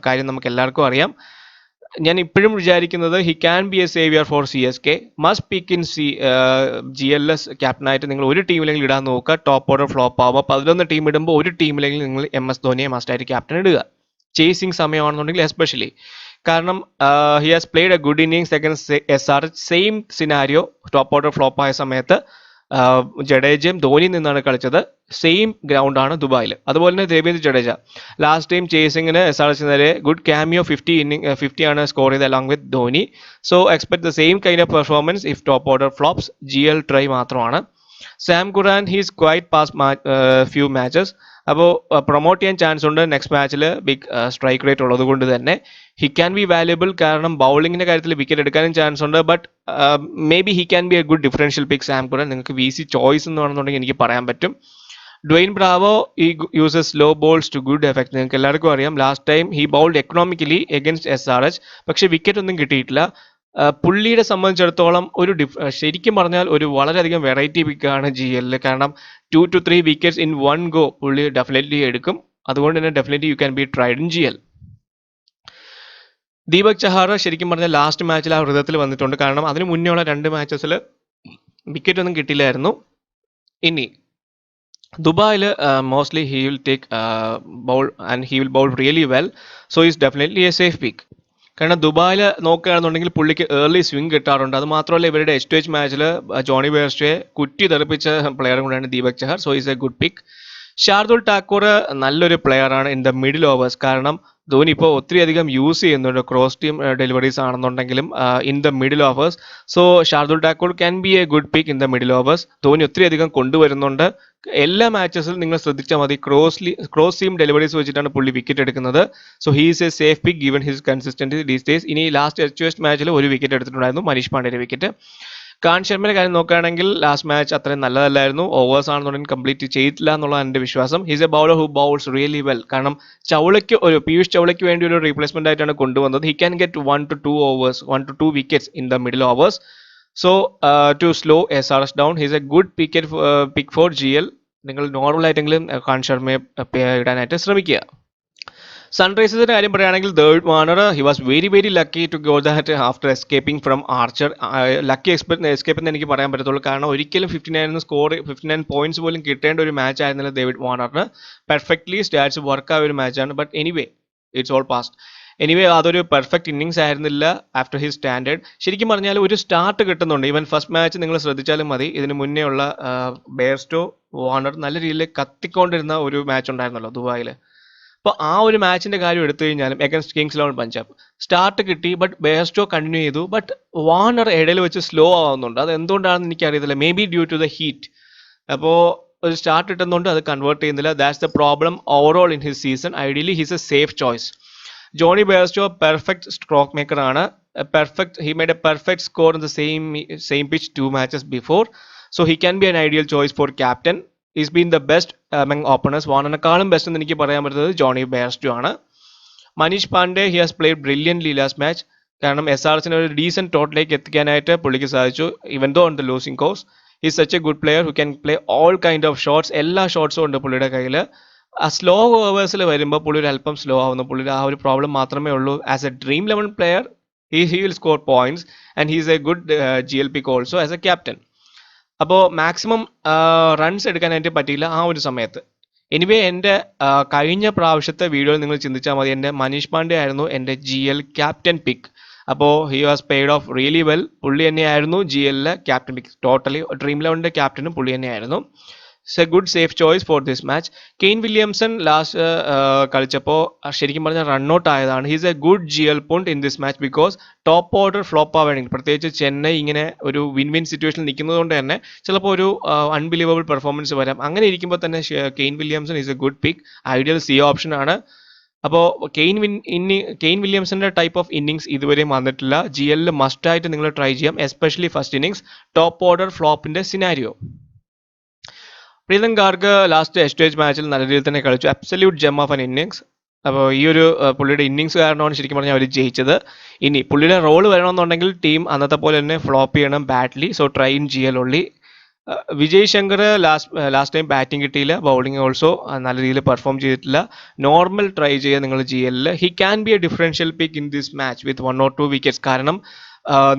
A: കാര്യം നമുക്ക് എല്ലാവർക്കും അറിയാം. ഞാൻ ഇപ്പോഴും വിചാരിക്കുന്നത് he can be a saviour for CSK. Must pick in GLS ക്യാപ്റ്റനായിട്ട് നിങ്ങൾ ഒരു ടീമിലെങ്കിലും ഇടാൻ നോക്കുക. ടോപ്പ് ഓർഡർ ഫ്ലോപ്പ് ആവുമ്പോൾ 11 ടീം ഇടുമ്പോൾ ഒരു ടീമിലെങ്കിലും നിങ്ങൾ MS ധോണിയെ മസ്റ്റായിട്ട് ക്യാപ്റ്റൻ ഇടുക. ചേസിങ് സമയമാണെന്നുണ്ടെങ്കിൽ എസ്പെഷ്യലി. കാരണം he has played a good innings against SRH. Same scenario top order flop ആയ സമയത്ത് ജഡേജയും ധോനിയിൽ നിന്നാണ് കളിച്ചത്. സെയിം ഗ്രൗണ്ടാണ് ദുബായിൽ. അതുപോലെ തന്നെ രവീന്ദ്ര ജഡേജ ലാസ്റ്റ് ടൈം ചേസിങ്ങിന് SRH ഗുഡ് ക്യാമിയോ 50 ആണ് സ്കോർ ചെയ്ത് along with Dhoni. So expect the same kind of performance if top order flops. GL try മാത്രമാണ്. Sam Curran he's quite pass few matches. അപ്പോൾ പ്രൊമോട്ട് ചെയ്യാൻ ചാൻസ് ഉണ്ട് നെക്സ്റ്റ് മാച്ചിൽ ബിഗ് സ്ട്രൈക്ക് റേറ്റ് ഉള്ളത് കൊണ്ട് തന്നെ. He can be valuable. കാരണം ബൗളിങ്ങിന്റെ കാര്യത്തിൽ വിക്കറ്റ് എടുക്കാനും ചാൻസ് ഉണ്ട്. But may be he can be a good differential pick Sam Curran. നിങ്ങൾക്ക് VC ചോയ്സ് എന്ന് വേണമെന്നുണ്ടെങ്കിൽ എനിക്ക് പറയാൻ പറ്റും. ഡ്വെയിൻ ബ്രാവോ ഈ uses slow balls to good effect. നിങ്ങൾക്ക് എല്ലാവർക്കും അറിയാം last time he bowled economically against SRH. പക്ഷേ വിക്കറ്റ് ഒന്നും കിട്ടിയിട്ടില്ല. പുള്ളിയെ സംബന്ധിച്ചിടത്തോളം ഒരു ശരിക്കും പറഞ്ഞാൽ ഒരു വളരെയധികം വെറൈറ്റി പിക്കാണ് GL. കാരണം 2 to 3 വിക്കറ്റ്സ് ഇൻ 1 ഗോ പുള്ളി ഡെഫിനറ്റ്ലി എടുക്കും. അതുകൊണ്ട് തന്നെ definitely you can be tried in GL. Deepak Chahar ശരിക്കും പറഞ്ഞാൽ ലാസ്റ്റ് മാച്ചിൽ ആ ഹൃദയത്തിൽ വന്നിട്ടുണ്ട്. കാരണം അതിന് മുന്നേ ഉള്ള 2 മാച്ചസിൽ വിക്കറ്റ് ഒന്നും കിട്ടില്ലായിരുന്നു. ഇനി ദുബായിൽ mostly he will take bowl and he will bowl really well. So is definitely a safe pick. കാരണം ദുബായിൽ നോക്കുകയാണെന്നുണ്ടെങ്കിൽ പുള്ളിക്ക് ഏർലി സ്വിംഗ് കിട്ടാറുണ്ട്. അത് മാത്രമല്ല ഇവരുടെ H2H മാച്ചിൽ ജോണി ബെയർസ്റ്റോയെ കുറ്റി തെറിപ്പിച്ച പ്ലെയർ കൂടെയാണ് Deepak Chahar. So is a good pick. Shardul Thakur നല്ലൊരു പ്ലെയറാണ് ഇൻ ദ മിഡിൽ ഓവേഴ്സ്. കാരണം ധോനി ഇപ്പോൾ ഒത്തിരിയധികം യൂസ് ചെയ്യുന്നുണ്ട് ക്രോസ് ടീം ഡെലിവറീസ് ആണെന്നുണ്ടെങ്കിലും in the middle overs. So Shardul Thakur can be a good pick in the middle overs. Dhoni ഒത്തിരിയധികം കൊണ്ടുവരുന്നുണ്ട്. എല്ലാ മാച്ചസിലും നിങ്ങൾ ശ്രദ്ധിച്ചാൽ മതി ക്രോസ് ടീം ഡെലിവറീസ് വെച്ചിട്ടാണ് പുള്ളി വിക്കറ്റ് എടുക്കുന്നത്. So he is A safe pick given his consistency these days. ഇനി ലാസ്റ്റ് H2H മാച്ചിൽ ഒരു വിക്കറ്റ് എടുത്തിട്ടുണ്ടായിരുന്നു, മനീഷ് പാണ്ഡെയുടെ വിക്കറ്റ്. കാന്ത് ശർമ്മയുടെ കാര്യം നോക്കുകയാണെങ്കിൽ ലാസ്റ്റ് മാച്ച് അത്രയും നല്ലതല്ലായിരുന്നു. ഓവേഴ്സ് ആണെന്നുണ്ടെങ്കിൽ കംപ്ലീറ്റ് ചെയ്തിട്ടില്ല എന്നുള്ളതാണ് എൻ്റെ വിശ്വാസം. He's A bowler who bowls really well. കാരണം പീയൂഷ് ചൗളയ്ക്ക് വേണ്ടി ഒരു റീപ്ലേസ്മെന്റ് ആയിട്ടാണ് കൊണ്ടുവന്നത്. He can get 1 to 2 wickets in the middle overs. So to slow SRH down, he's a good pick for GL. നിങ്ങൾ നോർമലായിട്ടെങ്കിലും കാൺ ശർമ്മയെ ഇടാനായിട്ട് ശ്രമിക്കുക. സൺറൈസേഴ്സിന്റെ കാര്യം പറയുകയാണെങ്കിൽ third Warner he was very lucky to go that after escaping from Archer. Lucky escape എന്ന് എനിക്ക് പറയാൻ പറ്റത്തുള്ളൂ, കാരണം ഒരിക്കലും 59 പോയിന്റ്സ് പോലും കിട്ടേണ്ട ഒരു മാച്ച് ആയിരുന്നില്ല ഡേവിഡ് വാർണറിന്. പെർഫെക്റ്റ്ലി സ്റ്റാറ്റ്സ് വർക്ക് ആയ ഒരു മാച്ചാണ്. But anyway it's all past. അതൊരു പെർഫെക്റ്റ് ഇന്നിങ്സ് ആയിരുന്നില്ല ആഫ്റ്റർ ഹിസ് സ്റ്റാൻഡേർഡ്. ശരിക്കും പറഞ്ഞാൽ ഒരു സ്റ്റാർട്ട് കിട്ടുന്നുണ്ട്. ഈവൻ ഫസ്റ്റ് മാച്ച് നിങ്ങൾ ശ്രദ്ധിച്ചാലും മതി, ഇതിന് മുന്നേ ഉള്ള ബെയർസ്റ്റോ വാർണർ നല്ല രീതിയിൽ കത്തിക്കൊണ്ടിരുന്ന ഒരു മാച്ച് ഉണ്ടായിരുന്നല്ലോ ദുബായിൽ. അപ്പോൾ ആ ഒരു മാച്ചിന്റെ കാര്യം എടുത്തു കഴിഞ്ഞാലും അഗൻസ്റ്റ് കിങ്സ് 11 പഞ്ചാബ് സ്റ്റാർട്ട് കിട്ടി, ബട്ട് ബെയർസ്റ്റോ കണ്ടിന്യൂ ചെയ്തു. ബട്ട് വാർണർ ഇടയിൽ വെച്ച് സ്ലോ ആവുന്നുണ്ട്. അത് എന്തുകൊണ്ടാണെന്ന് എനിക്കറിയത്തില്ല. May be due to the heat. അപ്പോൾ ഒരു സ്റ്റാർട്ട് കിട്ടുന്നുണ്ട്, അത് കൺവേർട്ട് ചെയ്യുന്നില്ല. That's the problem overall in his season. Ideally he's a safe choice. Jonny Bairstow perfect stroke maker ആണ്. He made a perfect score in the same pitch 2 matches before. So he can be an ideal choice for captain. He's been the best among openers. വാർണറിനെക്കാളും ബെസ്റ്റ് എന്ന് എനിക്ക് പറയാൻ പറ്റുന്നത് ജോണി ബെയർസ്റ്റോ ആണ്. Manish Pandey he has played brilliantly last match. കാരണം SRHസിനെ ഒരു ഡീസൻറ്റ് ടോട്ടലിലേക്ക് എത്തിക്കാനായിട്ട് പുള്ളിക്ക് സാധിച്ചു. Even though on the losing course he's such a good player who can play all kind of shots. എല്ലാ ഷോട്ട്സും ഉണ്ട് പുള്ളിയുടെ കയ്യിൽ. ആ സ്ലോ ഓവേഴ്സിൽ വരുമ്പോൾ പുള്ളി ഒരു അല്പം സ്ലോ ആവുന്നു. പുള്ളിയുടെ ആ ഒരു പ്രോബ്ലം മാത്രമേ ഉള്ളൂ. As A dream 11 player he will score points and he is a good GL pick also as a captain. അപ്പോൾ മാക്സിമം റൺസ് എടുക്കാനായിട്ട് പറ്റിയില്ല ആ ഒരു സമയത്ത്. എനിവേ എൻ്റെ കഴിഞ്ഞ പ്രാവശ്യത്തെ വീഡിയോയിൽ നിങ്ങൾ ചിന്തിച്ചാൽ മതി, എൻ്റെ മനീഷ് പാണ്ഡെ ആയിരുന്നു എൻ്റെ GL ക്യാപ്റ്റൻ പിക്ക്. അപ്പോൾ he was paid off really well. പുള്ളി തന്നെയായിരുന്നു GLലെ ക്യാപ്റ്റൻ പിക്ക്. ടോട്ടലി ഡ്രീം 11ൻ്റെ ക്യാപ്റ്റനും പുള്ളി തന്നെയായിരുന്നു. It's a good safe choice for this match. Kane Williamson last കളിച്ചപ്പോൾ ശരിക്കും പറഞ്ഞാൽ റൺഔട്ട് ആയതാണ്. He's a good GL point in this match because top order flop ആവുകയാണെങ്കിൽ, പ്രത്യേകിച്ച് ചെന്നൈ ഇങ്ങനെ ഒരു വിൻ സിറ്റുവേഷനിൽ നിൽക്കുന്നത് കൊണ്ട് തന്നെ ചിലപ്പോൾ ഒരു അൺബിലീവബിൾ പെർഫോമൻസ് വരാം. അങ്ങനെ ഇരിക്കുമ്പോൾ തന്നെ Kane Williamson is a good pick. Ideal C option ആണ്. അപ്പോൾ കെയ്ൻ വില്യംസന്റെ ടൈപ്പ് ഓഫ് ഇന്നിങ്സ് ഇതുവരെയും വന്നിട്ടില്ല. GLൽ മസ്റ്റായിട്ട് നിങ്ങൾ ട്രൈ ചെയ്യാം, especially first innings top order ഫ്ലോപ്പിന്റെ scenario. Priyam Garg last test മാച്ചിൽ നല്ല രീതിയിൽ തന്നെ കളിച്ചു. Absolute gem of an innings. അപ്പോൾ ഈ ഒരു പുള്ളിയുടെ ഇന്നിങ്സ് കാരണമാണ് ശരിക്കും പറഞ്ഞാൽ അവർ ജയിച്ചത്. ഇനി പുള്ളിയുടെ റോൾ വരണമെന്നുണ്ടെങ്കിൽ ടീം അന്നത്തെ പോലെ തന്നെ ഫ്ലോപ്പ് ചെയ്യണം badly. So try in GL only. Vijay Shankar last time batting കിട്ടിയില്ല, ബൗളിംഗ് ഓൾസോ നല്ല രീതിയിൽ പെർഫോം ചെയ്തിട്ടില്ല. നോർമൽ ട്രൈ ചെയ്യുക നിങ്ങൾ GLൽ. He can be a differential pick in this match with 1 or 2 wickets. കാരണം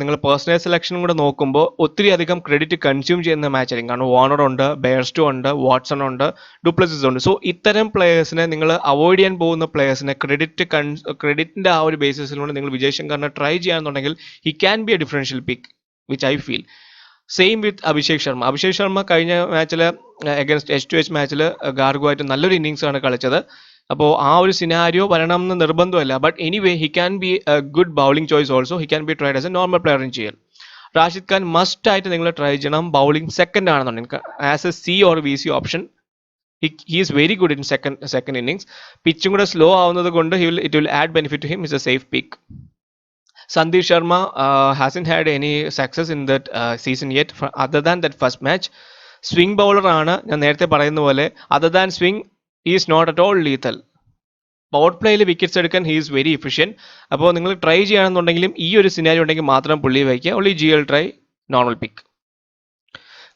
A: നിങ്ങൾ പേഴ്സണൽ സെലക്ഷനും കൂടെ നോക്കുമ്പോൾ ഒത്തിരി അധികം ക്രെഡിറ്റ് കൺസ്യൂം ചെയ്യുന്ന മാച്ച് ആയിരിക്കും. കാരണം വാർണർ ഉണ്ട്, ബെയർസ്റ്റോ ഉണ്ട്, വാട്സൺ ഉണ്ട്, ഡുപ്ലസിസ് ഉണ്ട്. സോ ഇത്തരം പ്ലേയേഴ്സിനെ നിങ്ങൾ അവോയ്ഡ് ചെയ്യാൻ പോകുന്ന പ്ലേയേഴ്സിനെ ക്രെഡിറ്റിന്റെ ആ ഒരു ബേസിസിലൂടെ നിങ്ങൾ വിജയ് ശങ്കറിനെ ട്രൈ ചെയ്യാന്നുണ്ടെങ്കിൽ he can be a differential pick which I feel. Same with Abhishek Sharma കഴിഞ്ഞ മാച്ചിൽ അഗൻസ്റ്റ് H2H മാച്ചിൽ ഗാർഗുമായിട്ട് നല്ലൊരു ഇന്നിങ്സ് ആണ് കളിച്ചത്. അപ്പോൾ ആ ഒരു സിനാരിയോ വരണം എന്ന് നിർബന്ധമല്ല. But anyway he can be a good bowling choice also. He can be tried as a normal player in GL. Rashid Khan must ആയിട്ട് നിങ്ങൾ ട്രൈ ചെയ്യണം. ബൗളിംഗ് സെക്കൻഡ് ആണെന്നുണ്ടെങ്കിൽ as a C or VC option he is very good in second innings. പിച്ചും കൂടെ സ്ലോ ആവുന്നത് കൊണ്ട് it will add benefit to him. Is a safe pick. Sandeep Sharma hasn't had any success in that season yet other than that first match. Swing bowler ആണ്. ഞാൻ നേരത്തെ പറയുന്ന പോലെ other than swing he is not at all lethal. Power പ്ലേയിൽ വിക്കറ്റ്സ് എടുക്കാൻ ഹി ഈസ് വെരി എഫിഷ്യൻറ്റ്. അപ്പോൾ നിങ്ങൾ ട്രൈ ചെയ്യുകയാണെന്നുണ്ടെങ്കിലും ഈ ഒരു സിനാരി ഉണ്ടെങ്കിൽ മാത്രം പുള്ളി വയ്ക്കുക. Only GL try, normal pick.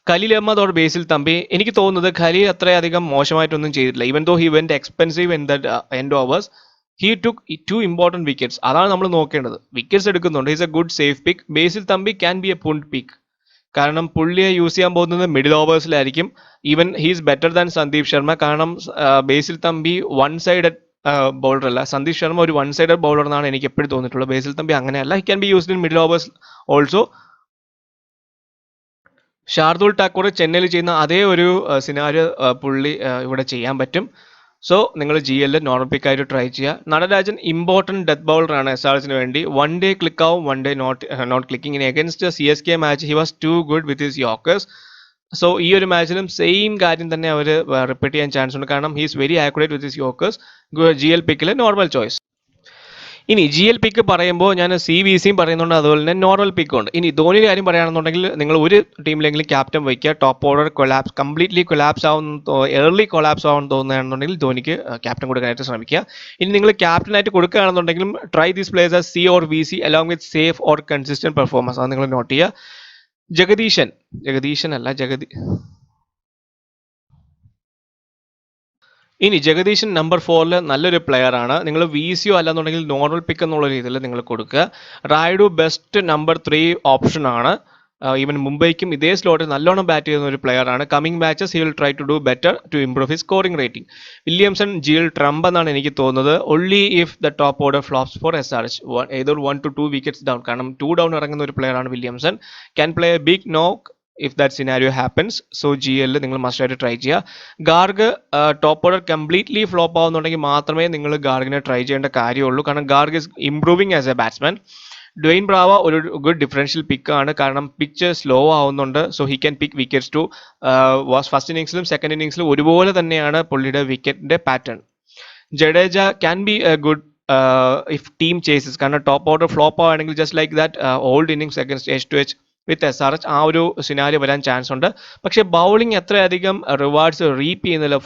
A: Khaleel Ahmed or Basil Thampi. എനിക്ക് തോന്നുന്നത് ഖലീൽ അത്രയധികം മോശമായിട്ടൊന്നും ചെയ്തിട്ടില്ല. Even though he went expensive in that end overs, he took 2 important wickets. അതാണ് നമ്മൾ നോക്കേണ്ടത്. വിക്കറ്റ്സ് എടുക്കുന്നുണ്ട്. Is a good safe pick. Basil Thampi can be a punt pick. കാരണം പുള്ളിയെ യൂസ് ചെയ്യാൻ പോകുന്നത് മിഡിൽ ഓവേഴ്സിലായിരിക്കും. Even he's better than Sandeep Sharma. കാരണം Basil Thampi one sided bowler അല്ല. സന്ദീപ് ശർമ്മ ഒരു വൺ സൈഡഡ് ബൗളർ എന്നാണ് എനിക്ക് എപ്പോഴും തോന്നിയിട്ടുള്ളത്. ബേസിൽ തമ്പി അങ്ങനെയല്ല. He can be used in middle overs also. Shardul Thakur ചെന്നൈയിൽ ചെയ്യുന്ന അതേ ഒരു സിനാരിയോ പുള്ളി ഇവിടെ ചെയ്യാൻ പറ്റും. സോ നിങ്ങൾ GL നോർമൽ പിക്ക് ആയിട്ട് ട്രൈ ചെയ്യുക. നടരാജൻ ഇമ്പോർട്ടൻറ്റ് ഡെത്ത് ബൗളർ ആണ് SRHസിന് വേണ്ടി. 1 day ക്ലിക്ക് ആവും, 1 day not clicking. In against CSK match he was too good with his yorkers. So ഈ ഒരു മാച്ചിലും സെയിം കാര്യം തന്നെ അവർ റിപ്പീറ്റ് ചെയ്യാൻ ചാൻസ് ഉണ്ട്. കാരണം he is very accurate with his yorkers. GL പിക്കിൽ നോർമൽ ചോയ്സ്. ഇനി GL പിക്ക് പറയുമ്പോൾ ഞാൻ CVCയും പറയുന്നുണ്ട്, അതുപോലെ തന്നെ നോർമൽ പിക്കും ഉണ്ട്. ഇനി ധോണിയുടെ കാര്യം പറയുകയാണെന്നുണ്ടെങ്കിൽ നിങ്ങൾ ഒരു ടീമിലെങ്കിലും ക്യാപ്റ്റൻ വയ്ക്കുക. Top order completely collapse early collapse ആവുമെന്ന് തോന്നുകയാണെന്നുണ്ടെങ്കിൽ ധോണിക്ക് ക്യാപ്റ്റൻ കൊടുക്കാനായിട്ട് ശ്രമിക്കുക. ഇനി നിങ്ങൾ ക്യാപ്റ്റനായിട്ട് കൊടുക്കുകയാണെന്നുണ്ടെങ്കിലും try these players as C or VC along with safe or consistent performance. അത് നിങ്ങൾ നോട്ട് ചെയ്യുക. ജഗദീശൻ അല്ല ഇനി ജഗദീശൻ നമ്പർ 4 നല്ലൊരു പ്ലെയർ ആണ്. നിങ്ങൾ VCO അല്ലാന്നുണ്ടെങ്കിൽ നോർമൽ പിക്ക് എന്നുള്ള രീതിയിൽ നിങ്ങൾ കൊടുക്കുക. റായിഡു ബെസ്റ്റ് നമ്പർ 3 ഓപ്ഷൻ ആണ്. ഈവൻ മുംബൈക്കും ഇതേ സ്ലോട്ടിൽ നല്ലോണം ബാറ്റ് ചെയ്യുന്ന ഒരു പ്ലെയർ ആണ്. Coming matches he will try to do better to improve his scoring rating. Williamson G L trump എന്നാണ് എനിക്ക് തോന്നുന്നത്. Only if the top order flops for SRH, ഏതോ 1 to 2 വിക്കറ്റ്സ് ഡൗൺ. കാരണം 2 ഡൗൺ ഇറങ്ങുന്ന ഒരു പ്ലെയർ ആണ് Williamson. Can play a big knock if that scenario happens. So GL നിങ്ങൾ മസ്റ്റ് ആയിട്ട് ട്രൈ ചെയ്യുക. Garg top order completely flop ആവുന്നുണ്ടെങ്കിൽ മാത്രമേ നിങ്ങൾ ഗാർഗിനെ ട്രൈ ചെയ്യേണ്ട കാര്യമുള്ളൂ. കാരണം Garg is improving as a batsman. Dwayne Bravo ഒരു ഗുഡ് ഡിഫറൻഷ്യൽ പിക്ക് ആണ്. കാരണം പിച്ച് സ്ലോ ആവുന്നുണ്ട്. So he can pick wickets too. First ഇന്നിങ്സിലും സെക്കൻഡ് ഇന്നിങ്സിലും ഒരുപോലെ തന്നെയാണ് പുള്ളിയുടെ വിക്കറ്റിന്റെ pattern. Jadeja can be a good if team chases. കാരണം ടോപ്പ് ഓർഡർ ഫ്ലോപ്പ് ആവുകയാണെങ്കിൽ just like that old innings against H2H with SRH ആ ഒരു സിനാരിയോ വരാൻ ചാൻസ് ഉണ്ട്. പക്ഷേ ബൗളിംഗ് എത്രയധികം റിവാർഡ്സ് റീപ്പ് ചെയ്യുന്നില്ല.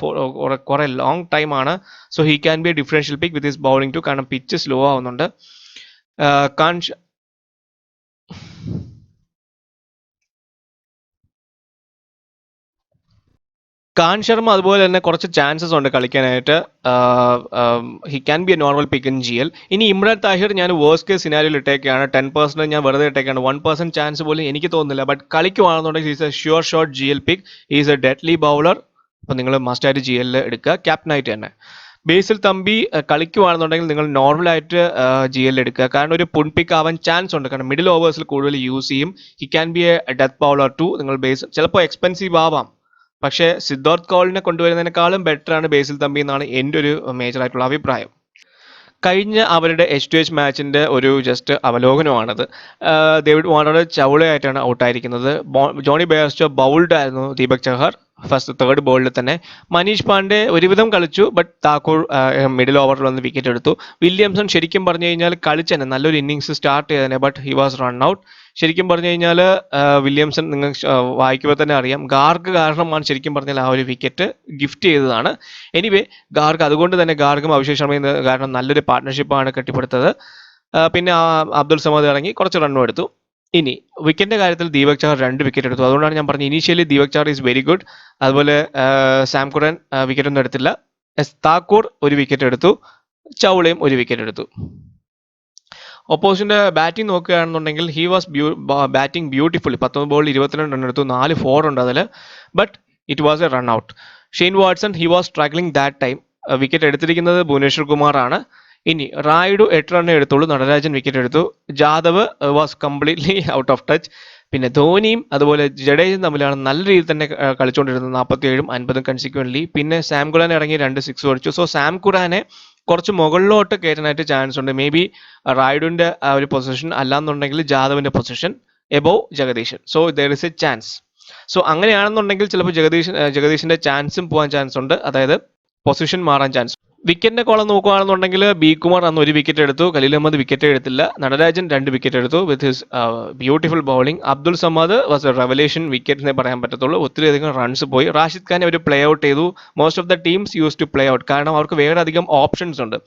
A: കുറെ ലോങ് ടൈം ആണ്. So he can be a differential pick with his bowling too. കാരണം പിച്ച് സ്ലോ ആവുന്നുണ്ട്. കാൻ ശർമ്മ അതുപോലെ തന്നെ കുറച്ച് ചാൻസസ് ഉണ്ട് കളിക്കാനായിട്ട്. He can be a normal pick in GL. ഇനി ഇമ്രാൻ താഹിർ ഞാൻ വേഴ്സ്റ്റ് കേസ് സിനാരിയോയിൽ ഇട്ടേക്കാണ്. 10% ഞാൻ വെറുതെ ഇട്ടേക്കാണ്. 1% ചാൻസ് പോലും എനിക്ക് തോന്നുന്നില്ല. ബട്ട് കളിക്കുവാണെന്നുണ്ടെങ്കിൽ is a sure shot GL pick. Is a deadly bowler. അപ്പോൾ നിങ്ങൾ മസ്റ്റായിട്ട് GL എടുക്കുക. ക്യാപ്റ്റനായിട്ട് തന്നെ. ബേസിൽ തമ്പി കളിക്കുവാണെന്നുണ്ടെങ്കിൽ നിങ്ങൾ നോർമലായിട്ട് GL എടുക്കുക. കാരണം ഒരു പുൺ പിക്ക് ആവാൻ ചാൻസ് ഉണ്ട്. കാരണം മിഡിൽ ഓവേഴ്സിൽ കൂടുതൽ യൂസ് ചെയ്യും. He can be a death bowler too. നിങ്ങൾ ബേസ് ചിലപ്പോൾ എക്സ്പെൻസീവ് ആവാം. പക്ഷേ സിദ്ധാർത്ഥ് കൗളിനെ കൊണ്ടുവരുന്നതിനേക്കാളും ബെറ്റർ ആണ് ബേസിൽ തമ്പി എന്നാണ് എൻ്റെ ഒരു മേജർ ആയിട്ടുള്ള അഭിപ്രായം. കഴിഞ്ഞ അവരുടെ H2H മാച്ചിൻ്റെ ഒരു ജസ്റ്റ് അവലോകനമാണത്. ഡേവിഡ് വാർണർ ചൗളയായിട്ടാണ് ഔട്ടായിരിക്കുന്നത്. ജോണി ബെയർസ്റ്റോ ബൗൾഡ് ആയിരുന്നു ദീപക് ചഹർ ഫസ്റ്റ് 3rd ബോളിൽ തന്നെ. മനീഷ് പാണ്ഡെ ഒരുവിധം കളിച്ചു. ബട്ട് താക്കൂർ മിഡിൽ ഓവറിൽ വന്ന് വിക്കറ്റ് എടുത്തു. വില്യംസൺ ശരിക്കും പറഞ്ഞു കഴിഞ്ഞാൽ കളിച്ചെന്നെ നല്ലൊരു ഇന്നിങ്സ് സ്റ്റാർട്ട് ചെയ്തേനെ. But he was run out. ശരിക്കും പറഞ്ഞു കഴിഞ്ഞാൽ വില്യംസൺ നിങ്ങൾ വായിക്കുമ്പോൾ തന്നെ അറിയാം ഗാർഗ് കാരണമാണ് ശരിക്കും പറഞ്ഞാൽ ആ ഒരു വിക്കറ്റ് ഗിഫ്റ്റ് ചെയ്തതാണ്. എനിവേ ഗാർഗ് അതുകൊണ്ട് തന്നെ ഗാർഗും അഭിഷേക് ശർമ്മയും കാരണം നല്ലൊരു പാർട്ട്ണർഷിപ്പാണ് കെട്ടിപ്പടുത്തത്. പിന്നെ അബ്ദുൾ സമദ് ഇറങ്ങി കുറച്ച് റണ്ണും എടുത്തു. ഇനി വിക്കറ്റിന്റെ കാര്യത്തിൽ ദീപക് ചഹർ 2 വിക്കറ്റ് എടുത്തു. അതുകൊണ്ടാണ് ഞാൻ പറഞ്ഞത് initially Deepak Chahar is very good. അതുപോലെ സാം കുറൻ വിക്കറ്റ് ഒന്നും എടുത്തില്ല. താക്കൂർ 1 വിക്കറ്റ് എടുത്തു. ചൗളയും 1 വിക്കറ്റ് എടുത്തു. ഓപ്പോസിന്റെ ബാറ്റിംഗ് നോക്കുകയാണെന്നുണ്ടെങ്കിൽ ഹി വാസ് ബാറ്റിംഗ് ബ്യൂട്ടിഫുള്ളി. 19 ബോളിൽ 22 റൺ എടുത്തു. 4 4 ഉണ്ട് അതിൽ. But it was A run out. Shane Watson he was struggling that time. Wicket എടുത്തിരിക്കുന്നത് ഭുവനേശ്വർ കുമാർ ആണ്. ഇനി റായിഡു 8 റണ്ണേ എടുത്തുള്ളൂ. നടരാജൻ വിക്കറ്റ് എടുത്തു. Jadhav was completely out of touch. പിന്നെ ധോനിയും അതുപോലെ ജഡേജയും തമ്മിലാണ് നല്ല രീതിയിൽ തന്നെ കളിച്ചുകൊണ്ടിരുന്നത്. 47ഉം 50ഉം കൺസിക്വൻ്റ്ലി. പിന്നെ സാം കുറാൻ ഇറങ്ങി 2 6 അടിച്ചു. സോ സാം കുറാനെ കുറച്ച് മുകളിലോട്ട് കയറ്റാനായിട്ട് ചാൻസ് ഉണ്ട്. മേ ബി റായിഡുവിൻ്റെ ആ ഒരു പൊസിഷൻ അല്ലാന്നുണ്ടെങ്കിൽ ജാദവിൻ്റെ position above Jagadeesan. So there is a chance. So അങ്ങനെയാണെന്നുണ്ടെങ്കിൽ ചിലപ്പോൾ ജഗദീശിൻ്റെ ചാൻസും പോകാൻ ചാൻസ് ഉണ്ട്. അതായത് പൊസിഷൻ മാറാൻ ചാൻസ്. വിക്കറ്റിന്റെ കോളം നോക്കുകയാണെന്നുണ്ടെങ്കിൽ ബി കുമാർ അന്ന് 1 വിക്കറ്റ് എടുത്തു. ഖലീൽ അഹമ്മദ് വിക്കറ്റ് എടുത്തില്ല. നടരാജൻ 2 വിക്കറ്റ് എടുത്തു with his beautiful bowling. Abdul Samad was a revelation wicket എന്നേ പറയാൻ പറ്റത്തുള്ളൂ. ഒത്തിരി അധികം റൺസ് പോയി. റാഷിദ് ഖാനെ അവർ പ്ലേ ഔട്ട് ചെയ്തു. Most of the teams use to play out. കാരണം അവർക്ക് വേറെ അധികം ഓപ്ഷൻസ് ഉണ്ട്.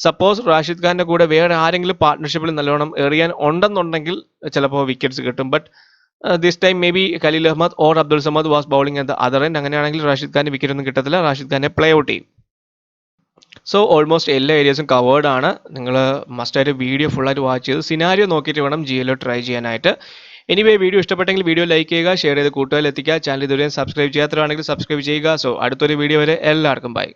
A: സപ്പോസ് റാഷിദ് ഖാന്റെ കൂടെ വേറെ ആരെങ്കിലും പാർട്ട്ണർഷിപ്പിൽ നല്ലോണം എറിയാൻ ഉണ്ടെന്നുണ്ടെങ്കിൽ ചിലപ്പോൾ വിക്കറ്റ്സ് കിട്ടും. But this time may be Khaleel Ahmed or Abdul Samad was bowling at the other end. അങ്ങനെയാണെങ്കിൽ റാഷിദ് ഖാന്റെ വിക്കറ്റ് ഒന്നും കിട്ടത്തില്ല. റാഷിദ് ഖാനെ പ്ലേ ഔട്ട് ചെയ്യും. സോ ഓൾമോസ്റ്റ് എല്ലാ ഏരിയസും കവേർഡ് ആണ്. നിങ്ങൾ മസ്റ്റായിട്ട് വീഡിയോ ഫുള്ളായിട്ട് വാച്ച് ചെയ്ത് സിനാരിയോ നോക്കിയിട്ട് വേണം GL ട്രൈ ചെയ്യാനായിട്ട്. എനിവേ വീഡിയോ ഇഷ്ടപ്പെട്ടെങ്കിൽ വീഡിയോ ലൈക്ക് ചെയ്യുക, ഷെയർ ചെയ്ത് കൂട്ടുകാരിൽ എത്തിക്കുക. ചാനൽ ഇതുവരെ സബ്സ്ക്രൈബ് ചെയ്യാത്തവരാണെങ്കിൽ സബ്സ്ക്രൈബ് ചെയ്യുക. സോ അടുത്തൊരു വീഡിയോ വരെ എല്ലാവർക്കും ബൈ.